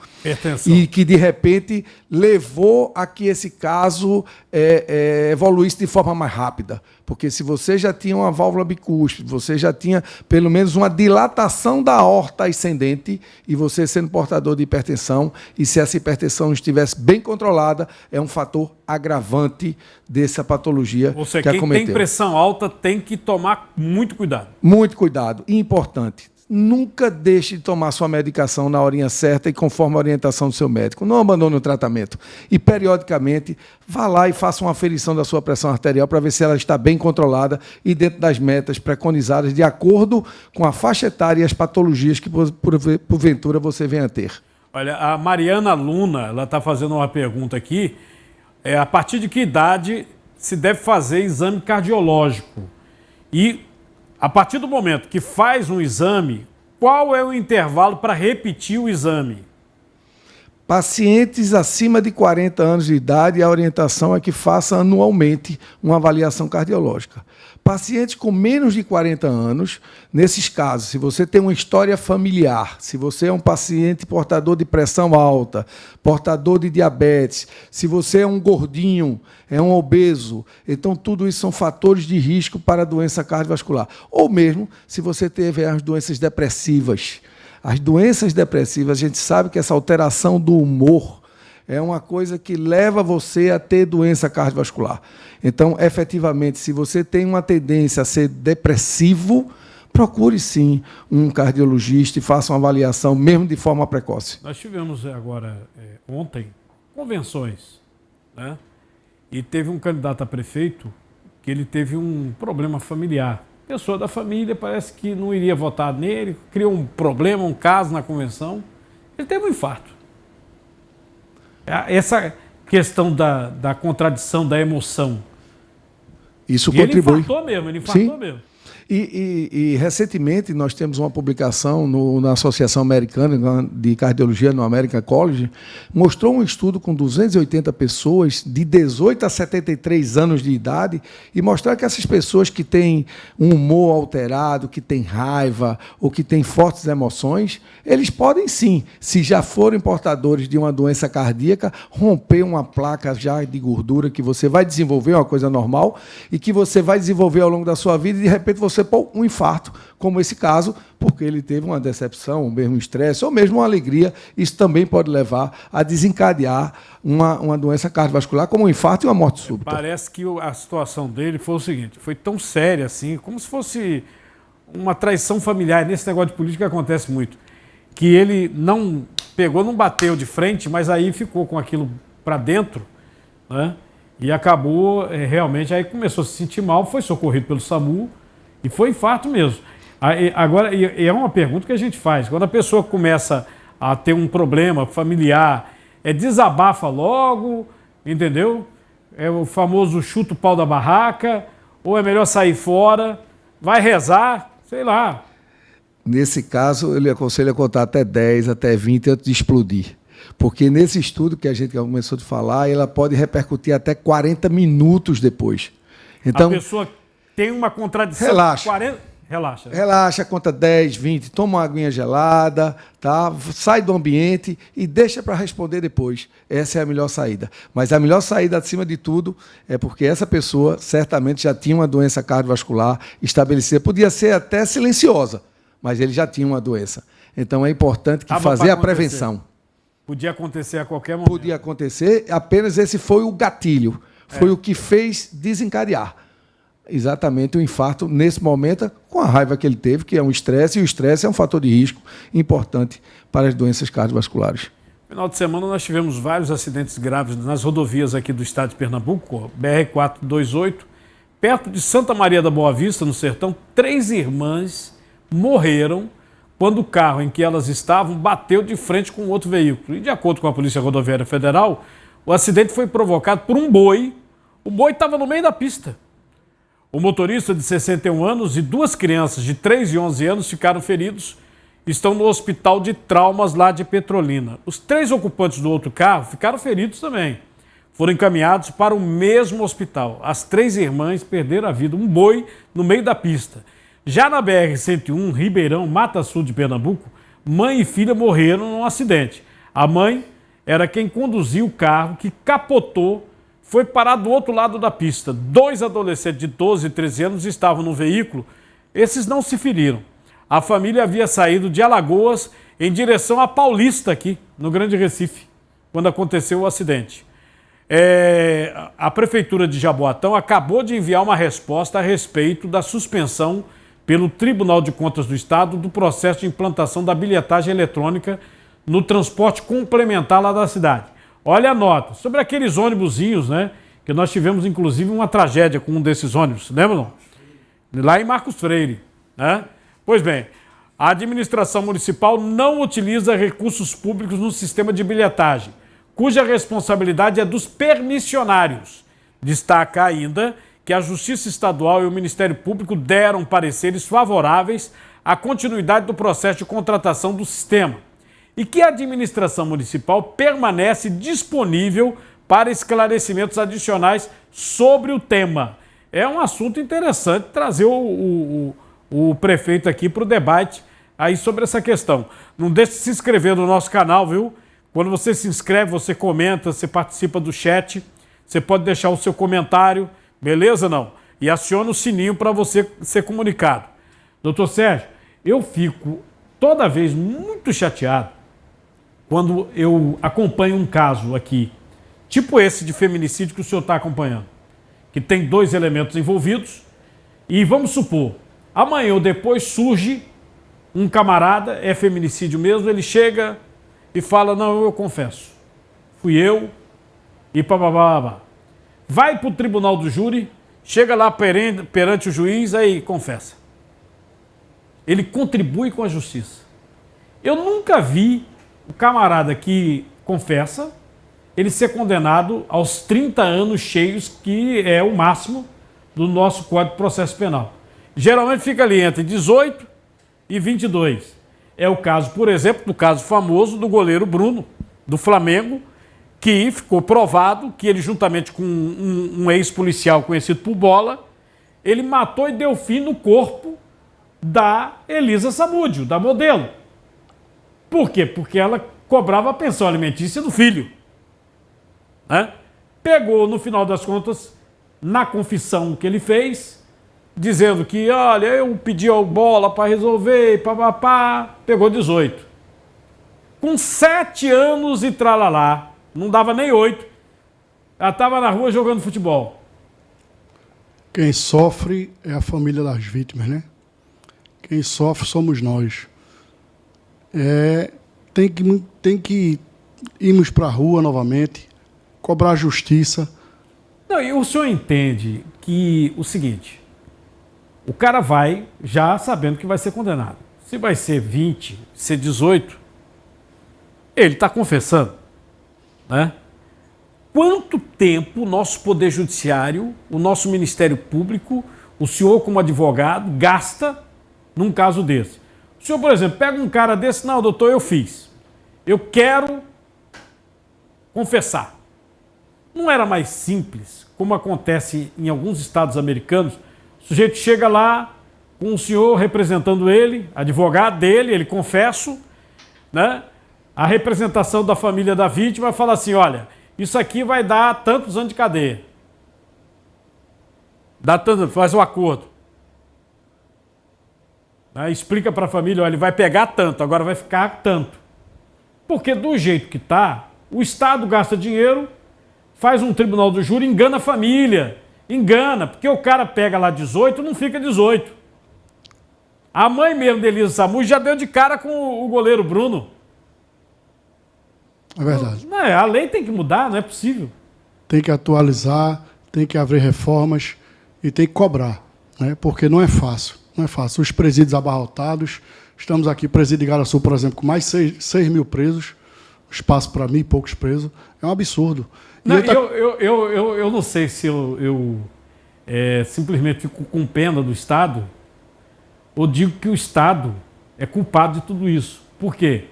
E que, de repente, levou a que esse caso evoluísse de forma mais rápida. Porque se você já tinha uma válvula bicúspide, você já tinha pelo menos uma dilatação da aorta ascendente e você sendo portador de hipertensão, e se essa hipertensão não estivesse bem controlada, é um fator agravante dessa patologia Ou seja, que acometeu. Quem tem pressão alta tem que tomar muito cuidado. Muito cuidado. E importante, nunca deixe de tomar sua medicação na horinha certa e conforme a orientação do seu médico. Não abandone o tratamento. E, periodicamente, vá lá e faça uma aferição da sua pressão arterial para ver se ela está bem controlada e dentro das metas preconizadas de acordo com a faixa etária e as patologias que, porventura, você venha a ter. Olha, a Mariana Luna, ela está fazendo uma pergunta aqui. A partir de que idade se deve fazer exame cardiológico? E, a partir do momento que faz um exame, qual é o intervalo para repetir o exame? Pacientes acima de 40 anos de idade, a orientação é que faça anualmente uma avaliação cardiológica. Pacientes com menos de 40 anos, nesses casos, se você tem uma história familiar, se você é um paciente portador de pressão alta, portador de diabetes, se você é um gordinho, é um obeso, então tudo isso são fatores de risco para a doença cardiovascular. Ou mesmo se você teve as doenças depressivas, As doenças depressivas, a gente sabe que essa alteração do humor é uma coisa que leva você a ter doença cardiovascular. Então, efetivamente, se você tem uma tendência a ser depressivo, procure sim um cardiologista e faça uma avaliação, mesmo de forma precoce. Nós tivemos agora, ontem, convenções, né? E teve um candidato a prefeito que ele teve um problema familiar. Pessoa da família parece que não iria votar nele, criou um problema, um caso na convenção. Ele teve um infarto. Essa questão da contradição, da emoção. Isso e contribui. Ele infartou mesmo. E recentemente nós temos uma publicação na Associação Americana de Cardiologia, no American College, mostrou um estudo com 280 pessoas de 18 a 73 anos de idade e mostrar que essas pessoas que têm um humor alterado, que têm raiva ou que têm fortes emoções, eles podem sim, se já forem portadores de uma doença cardíaca, romper uma placa já de gordura que você vai desenvolver, uma coisa normal, e que você vai desenvolver ao longo da sua vida e de repente você pôr um infarto, como esse caso, porque ele teve uma decepção, mesmo estresse, ou mesmo uma alegria. Isso também pode levar a desencadear uma doença cardiovascular, como um infarto e uma morte súbita. Parece que a situação dele foi o seguinte, foi tão séria assim, como se fosse uma traição familiar. Nesse negócio de política acontece muito, que ele não bateu de frente, mas aí ficou com aquilo para dentro, né? E acabou, realmente, aí começou a se sentir mal, foi socorrido pelo SAMU, e foi infarto mesmo. Agora, é uma pergunta que a gente faz. Quando a pessoa começa a ter um problema familiar, desabafa logo, entendeu? É o famoso chuta o pau da barraca, ou é melhor sair fora, vai rezar, sei lá. Nesse caso, ele aconselha a contar até 10, até 20 antes de explodir. Porque nesse estudo que a gente começou a falar, ela pode repercutir até 40 minutos depois. Então, a pessoa tem uma contradição. Relaxa. Relaxa, conta 10, 20, toma uma aguinha gelada, tá? Sai do ambiente e deixa para responder depois. Essa é a melhor saída. Mas a melhor saída, acima de tudo, é porque essa pessoa certamente já tinha uma doença cardiovascular estabelecida. Podia ser até silenciosa, mas ele já tinha uma doença. Então é importante que fazer a prevenção. Podia acontecer a qualquer momento. Podia acontecer, apenas esse foi o gatilho. Foi o que fez desencadear. Exatamente o infarto nesse momento, com a raiva que ele teve, que é um estresse, e o estresse é um fator de risco importante para as doenças cardiovasculares. No final de semana nós tivemos vários acidentes graves nas rodovias aqui do estado de Pernambuco, BR-428, perto de Santa Maria da Boa Vista, no Sertão. 3 irmãs morreram quando o carro em que elas estavam bateu de frente com outro veículo. E de acordo com a Polícia Rodoviária Federal, o acidente foi provocado por um boi. O boi estava no meio da pista. O motorista de 61 anos e 2 crianças de 3 e 11 anos ficaram feridos. Estão no hospital de traumas lá de Petrolina. Os 3 ocupantes do outro carro ficaram feridos também. Foram encaminhados para o mesmo hospital. As 3 irmãs perderam a vida. Um boi no meio da pista. Já na BR-101, Ribeirão, Mata Sul de Pernambuco, mãe e filha morreram num acidente. A mãe era quem conduzia o carro que capotou, foi parar do outro lado da pista. 2 adolescentes de 12 e 13 anos estavam no veículo. Esses não se feriram. A família havia saído de Alagoas em direção à Paulista, aqui no Grande Recife, quando aconteceu o acidente. A Prefeitura de Jaboatão acabou de enviar uma resposta a respeito da suspensão pelo Tribunal de Contas do Estado do processo de implantação da bilhetagem eletrônica no transporte complementar lá da cidade. Olha a nota, sobre aqueles ônibusinhos, né? Que nós tivemos, inclusive, uma tragédia com um desses ônibus, lembra não? Lá em Marcos Freire, né? Pois bem, a administração municipal não utiliza recursos públicos no sistema de bilhetagem, cuja responsabilidade é dos permissionários. Destaca ainda que a Justiça Estadual e o Ministério Público deram pareceres favoráveis à continuidade do processo de contratação do sistema e que a administração municipal permanece disponível para esclarecimentos adicionais sobre o tema. É um assunto interessante trazer o prefeito aqui para o debate aí sobre essa questão. Não deixe de se inscrever no nosso canal, viu? Quando você se inscreve, você comenta, você participa do chat, você pode deixar o seu comentário, beleza não? E aciona o sininho para você ser comunicado. Doutor Sérgio, eu fico toda vez muito chateado quando eu acompanho um caso aqui, tipo esse de feminicídio que o senhor está acompanhando, que tem 2 elementos envolvidos, e vamos supor, amanhã ou depois surge um camarada, é feminicídio mesmo, ele chega e fala, não, eu confesso, fui eu e papapá. Vai para o tribunal do júri, chega lá perante o juiz, aí confessa. Ele contribui com a justiça. Eu nunca vi o camarada que confessa, ele ser condenado aos 30 anos cheios, que é o máximo do nosso Código de Processo Penal. Geralmente fica ali entre 18 e 22. É o caso, por exemplo, do caso famoso do goleiro Bruno, do Flamengo, que ficou provado que ele, juntamente com um ex-policial conhecido por Bola, ele matou e deu fim no corpo da Elisa Samúdio, da modelo. Por quê? Porque ela cobrava a pensão alimentícia do filho. Né? Pegou, no final das contas, na confissão que ele fez, dizendo que, olha, eu pedi ao Bola para resolver, papapá, pegou 18. Com 7 anos e tralalá, não dava nem 8, ela estava na rua jogando futebol. Quem sofre é a família das vítimas, né? Quem sofre somos nós. Tem que irmos para a rua novamente, cobrar justiça. Não, e o senhor entende que o seguinte, o cara vai já sabendo que vai ser condenado. Se vai ser 20, ser 18, ele está confessando, né? Quanto tempo o nosso Poder Judiciário, o nosso Ministério Público, o senhor como advogado, gasta num caso desse? O senhor, por exemplo, pega um cara desse, não, doutor, eu fiz. Eu quero confessar. Não era mais simples, como acontece em alguns estados americanos, o sujeito chega lá com o senhor representando ele, advogado dele, ele confessa, né? A representação da família da vítima fala assim, olha, isso aqui vai dar tantos anos de cadeia. Faz o acordo. Né? Explica para a família, olha, ele vai pegar tanto, agora vai ficar tanto. Porque do jeito que está, o Estado gasta dinheiro, faz um tribunal do júri, engana a família. Engana, porque o cara pega lá 18, não fica 18. A mãe mesmo de Elisa Samúdio já deu de cara com o goleiro Bruno. É verdade. Não, a lei tem que mudar, não é possível. Tem que atualizar, tem que haver reformas e tem que cobrar, né? Porque não é fácil. Não é fácil. Os presídios abarrotados, estamos aqui, presídio de Igaraçu, por exemplo, com mais 6 mil presos, espaço para 1.000 e poucos presos, é um absurdo. Não, eu não sei se eu simplesmente fico com pena do Estado ou digo que o Estado é culpado de tudo isso. Por quê?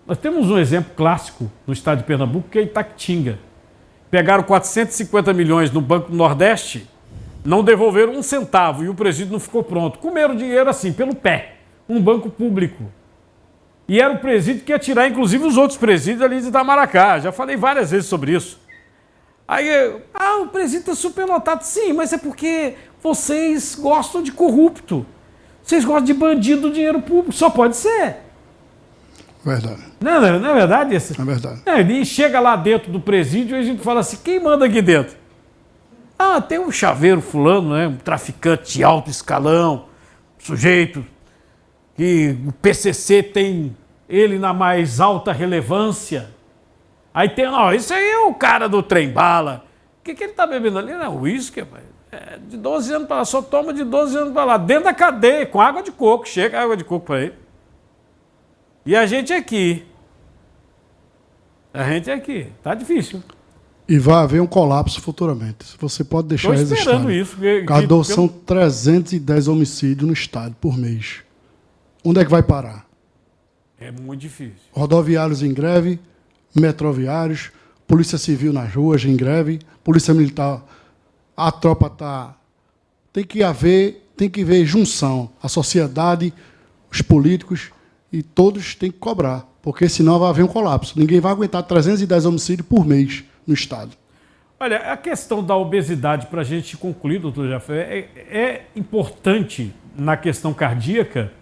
Nós temos um exemplo clássico no estado de Pernambuco, que é Itaquitinga. Pegaram 450 milhões no Banco do Nordeste, não devolveram um centavo e o presídio não ficou pronto. Comeram dinheiro assim, pelo pé, um banco público. E era o presídio que ia tirar, inclusive, os outros presídios ali de Itamaracá. Já falei várias vezes sobre isso. Aí, o presídio está superlotado. Sim, mas é porque vocês gostam de corrupto. Vocês gostam de bandido do dinheiro público. Só pode ser. Verdade. Não é verdade isso? É verdade. E chega lá dentro do presídio e a gente fala assim, quem manda aqui dentro? Ah, tem um chaveiro fulano, né? Um traficante de alto escalão, sujeito que o PCC tem ele na mais alta relevância. Aí tem, isso aí é o cara do trem-bala. O que ele tá bebendo ali? Não, uísque, de 12 anos para lá, só toma de 12 anos para lá, dentro da cadeia, com água de coco, chega água de coco para ele. E a gente aqui. Tá difícil. E vai haver um colapso futuramente. Você pode deixar registrado. Estou esperando isso. Cadu, são 310 homicídios no estado por mês. Onde é que vai parar? É muito difícil. Rodoviários em greve, metroviários, Polícia Civil nas ruas em greve, Polícia Militar, a tropa está... Tem que haver junção. A sociedade, os políticos... E todos têm que cobrar, porque senão vai haver um colapso. Ninguém vai aguentar 310 homicídios por mês no Estado. Olha, a questão da obesidade, para a gente concluir, doutor Jafé, é importante na questão cardíaca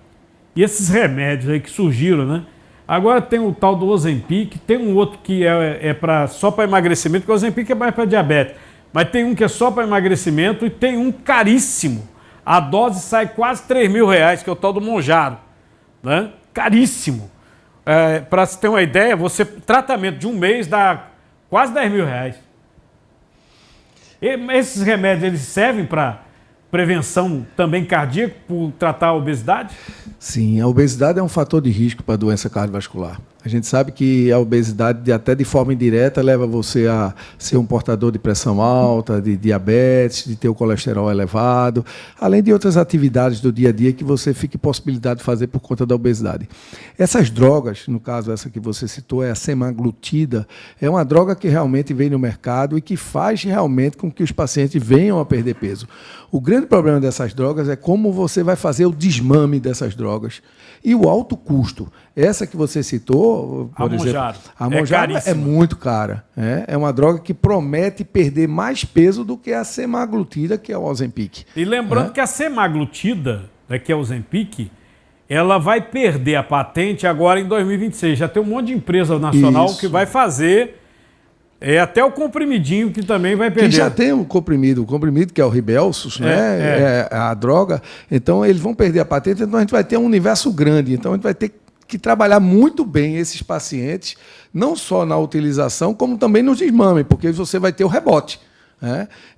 E esses remédios aí que surgiram, né? Agora tem o tal do Ozempic, tem um outro que é só para emagrecimento, porque o Ozempic é mais para diabetes. Mas tem um que é só para emagrecimento e tem um caríssimo. A dose sai quase R$3.000, que é o tal do Mounjaro, né? Caríssimo. Para você ter uma ideia, tratamento de um mês dá quase R$10.000. Esses remédios, eles servem para prevenção também cardíaca, por tratar a obesidade? Sim, a obesidade é um fator de risco para a doença cardiovascular. A gente sabe que a obesidade, até de forma indireta, leva você a ser um portador de pressão alta, de diabetes, de ter o colesterol elevado, além de outras atividades do dia a dia que você fica possibilidade de fazer por conta da obesidade. Essas drogas, no caso essa que você citou, é a semaglutida, é uma droga que realmente vem no mercado e que faz realmente com que os pacientes venham a perder peso. O grande problema dessas drogas é como você vai fazer o desmame dessas drogas e o alto custo. Essa que você citou, por exemplo, a Mounjaro é muito cara. É uma droga que promete perder mais peso do que a semaglutida, que é o Ozempic. E lembrando que a semaglutida, que é o Ozempic, ela vai perder a patente agora em 2026. Já tem um monte de empresa nacional que vai fazer até o comprimidinho que também vai perder. Que já tem o comprimido que é o Ribelsus, né? É a droga. Então eles vão perder a patente, então a gente vai ter um universo grande. Então a gente vai ter que trabalhar muito bem esses pacientes, não só na utilização, como também no desmame, porque você vai ter o rebote.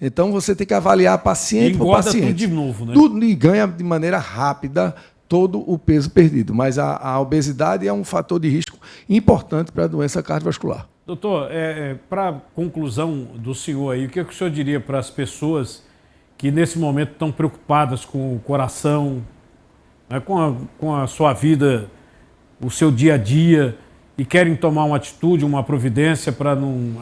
Então você tem que avaliar paciente por paciente. Tudo de novo, né? E ganha de maneira rápida todo o peso perdido. Mas a obesidade é um fator de risco importante para a doença cardiovascular. Doutor, para conclusão do senhor aí, o que o senhor diria para as pessoas que nesse momento estão preocupadas com o coração, né, com a sua vida, o seu dia a dia, e querem tomar uma atitude, uma providência para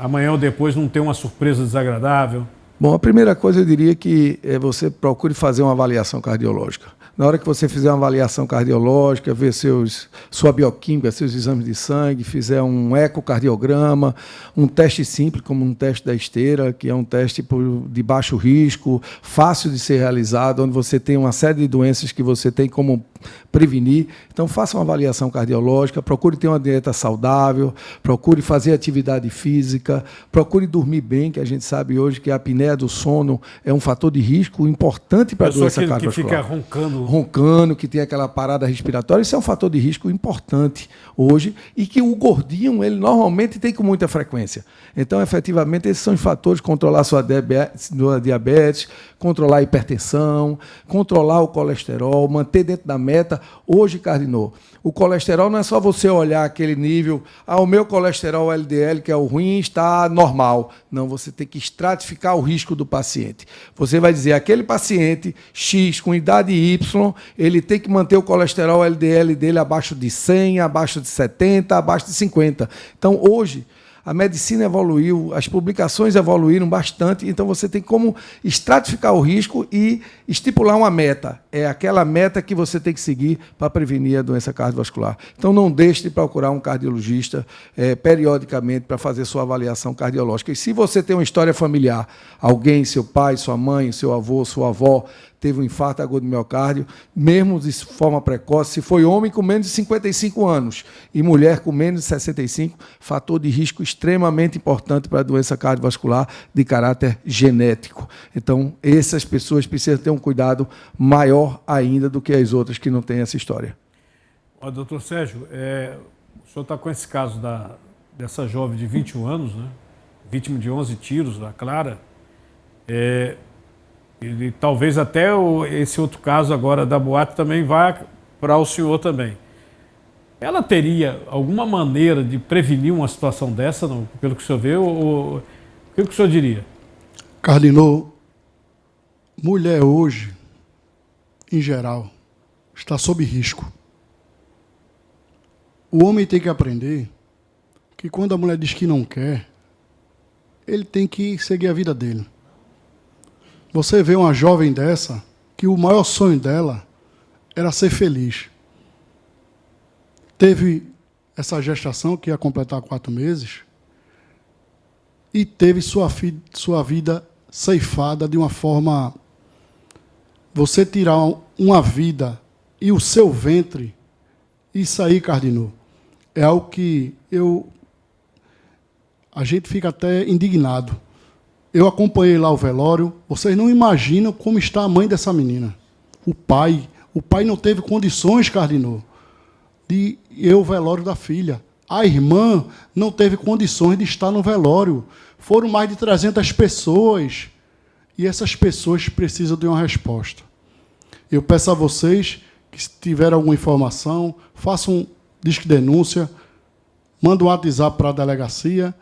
amanhã ou depois não ter uma surpresa desagradável? Bom, a primeira coisa eu diria que você procure fazer uma avaliação cardiológica. Na hora que você fizer uma avaliação cardiológica, ver sua bioquímica, seus exames de sangue, fizer um ecocardiograma, um teste simples, como um teste da esteira, que é um teste de baixo risco, fácil de ser realizado, onde você tem uma série de doenças que você tem como prevenir. Então, faça uma avaliação cardiológica, procure ter uma dieta saudável, procure fazer atividade física, procure dormir bem, que a gente sabe hoje que a apneia do sono é um fator de risco importante para a doença cardiovascular. Que fica roncando, que tem aquela parada respiratória, isso é um fator de risco importante hoje e que o gordinho, ele normalmente tem com muita frequência. Então, efetivamente, esses são os fatores: controlar sua diabetes, controlar a hipertensão, controlar o colesterol, manter dentro da meta. Hoje, Cardinô, o colesterol não é só você olhar aquele nível, o meu colesterol LDL, que é o ruim, está normal. Não, você tem que estratificar o risco do paciente. Você vai dizer, aquele paciente X com idade Y, ele tem que manter o colesterol LDL dele abaixo de 100, abaixo de 70, abaixo de 50. Então, hoje, a medicina evoluiu, as publicações evoluíram bastante, então você tem como estratificar o risco e estipular uma meta. É aquela meta que você tem que seguir para prevenir a doença cardiovascular. Então não deixe de procurar um cardiologista periodicamente para fazer sua avaliação cardiológica. E se você tem uma história familiar, alguém, seu pai, sua mãe, seu avô, sua avó, teve um infarto agudo do miocárdio, mesmo de forma precoce, se foi homem com menos de 55 anos e mulher com menos de 65, fator de risco extremamente importante para a doença cardiovascular de caráter genético. Então, essas pessoas precisam ter um cuidado maior ainda do que as outras que não têm essa história. Doutor Sérgio, o senhor está com esse caso dessa jovem de 21 anos, né? Vítima de 11 tiros, a Clara. E talvez até esse outro caso agora da boate também vá para o senhor também. Ela teria alguma maneira de prevenir uma situação dessa, não? Pelo que o senhor vê? O que o senhor diria? Cardinô, mulher hoje, em geral, está sob risco. O homem tem que aprender que quando a mulher diz que não quer, ele tem que seguir a vida dele. Você vê uma jovem dessa, que o maior sonho dela era ser feliz. Teve essa gestação, que ia completar 4 meses, e teve sua vida ceifada de uma forma... Você tirar uma vida e o seu ventre Isso aí, Cardinô, é algo que a gente fica até indignado. Eu acompanhei lá o velório, vocês não imaginam como está a mãe dessa menina. O pai não teve condições, Cardinô, de ir ao velório da filha. A irmã não teve condições de estar no velório. Foram mais de 300 pessoas. E essas pessoas precisam de uma resposta. Eu peço a vocês que, se tiver alguma informação, façam um disque denúncia, mandem um WhatsApp para a delegacia,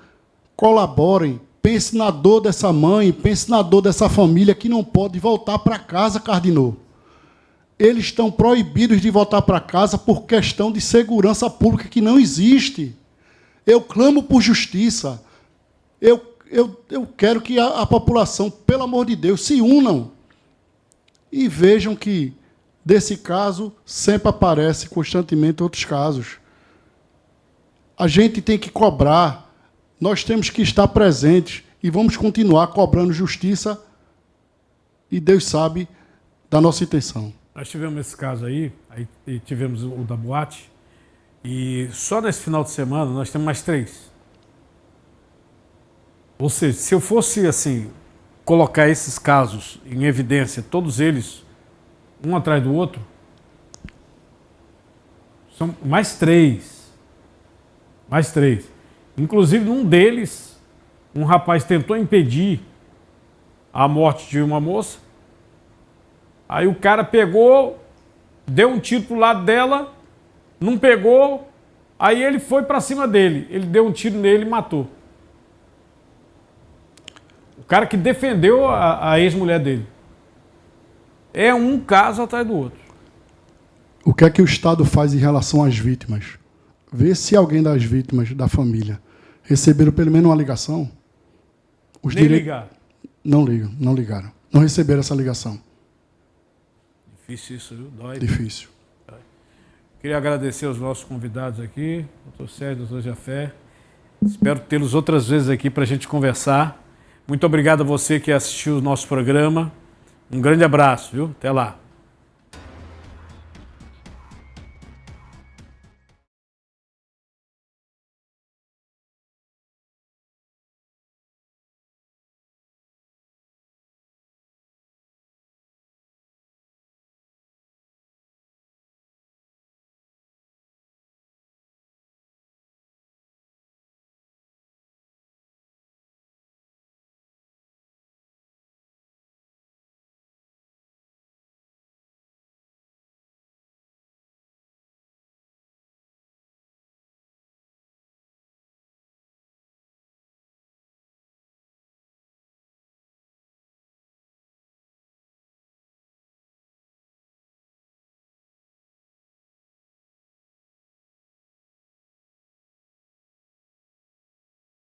colaborem, pense na dor dessa mãe, pense na dor dessa família que não pode voltar para casa, Cardinô. Eles estão proibidos de voltar para casa por questão de segurança pública que não existe. Eu clamo por justiça. Eu quero que a população, pelo amor de Deus, se unam e vejam que, desse caso, sempre aparece constantemente outros casos. A gente tem que cobrar, nós temos que estar presentes e vamos continuar cobrando justiça e Deus sabe da nossa intenção. Nós tivemos esse caso aí e tivemos o da boate, e só nesse final de semana nós temos mais 3. Ou seja, se eu fosse assim, colocar esses casos em evidência, todos eles, um atrás do outro, são mais 3. Mais 3. Inclusive, num deles, um rapaz tentou impedir a morte de uma moça. Aí o cara pegou, deu um tiro pro lado dela, não pegou, aí ele foi para cima dele. Ele deu um tiro nele e matou. O cara que defendeu a ex-mulher dele. É um caso atrás do outro. O que é que o Estado faz em relação às vítimas? Vê se alguém das vítimas, da família, receberam pelo menos uma ligação. Os Nem ligaram. Não ligam, não ligaram. Não receberam essa ligação. Difícil isso, viu? Dói. Difícil. Queria agradecer aos nossos convidados aqui, doutor Sérgio, doutor Jafé. Espero tê-los outras vezes aqui para a gente conversar. Muito obrigado a você que assistiu o nosso programa. Um grande abraço, viu? Até lá.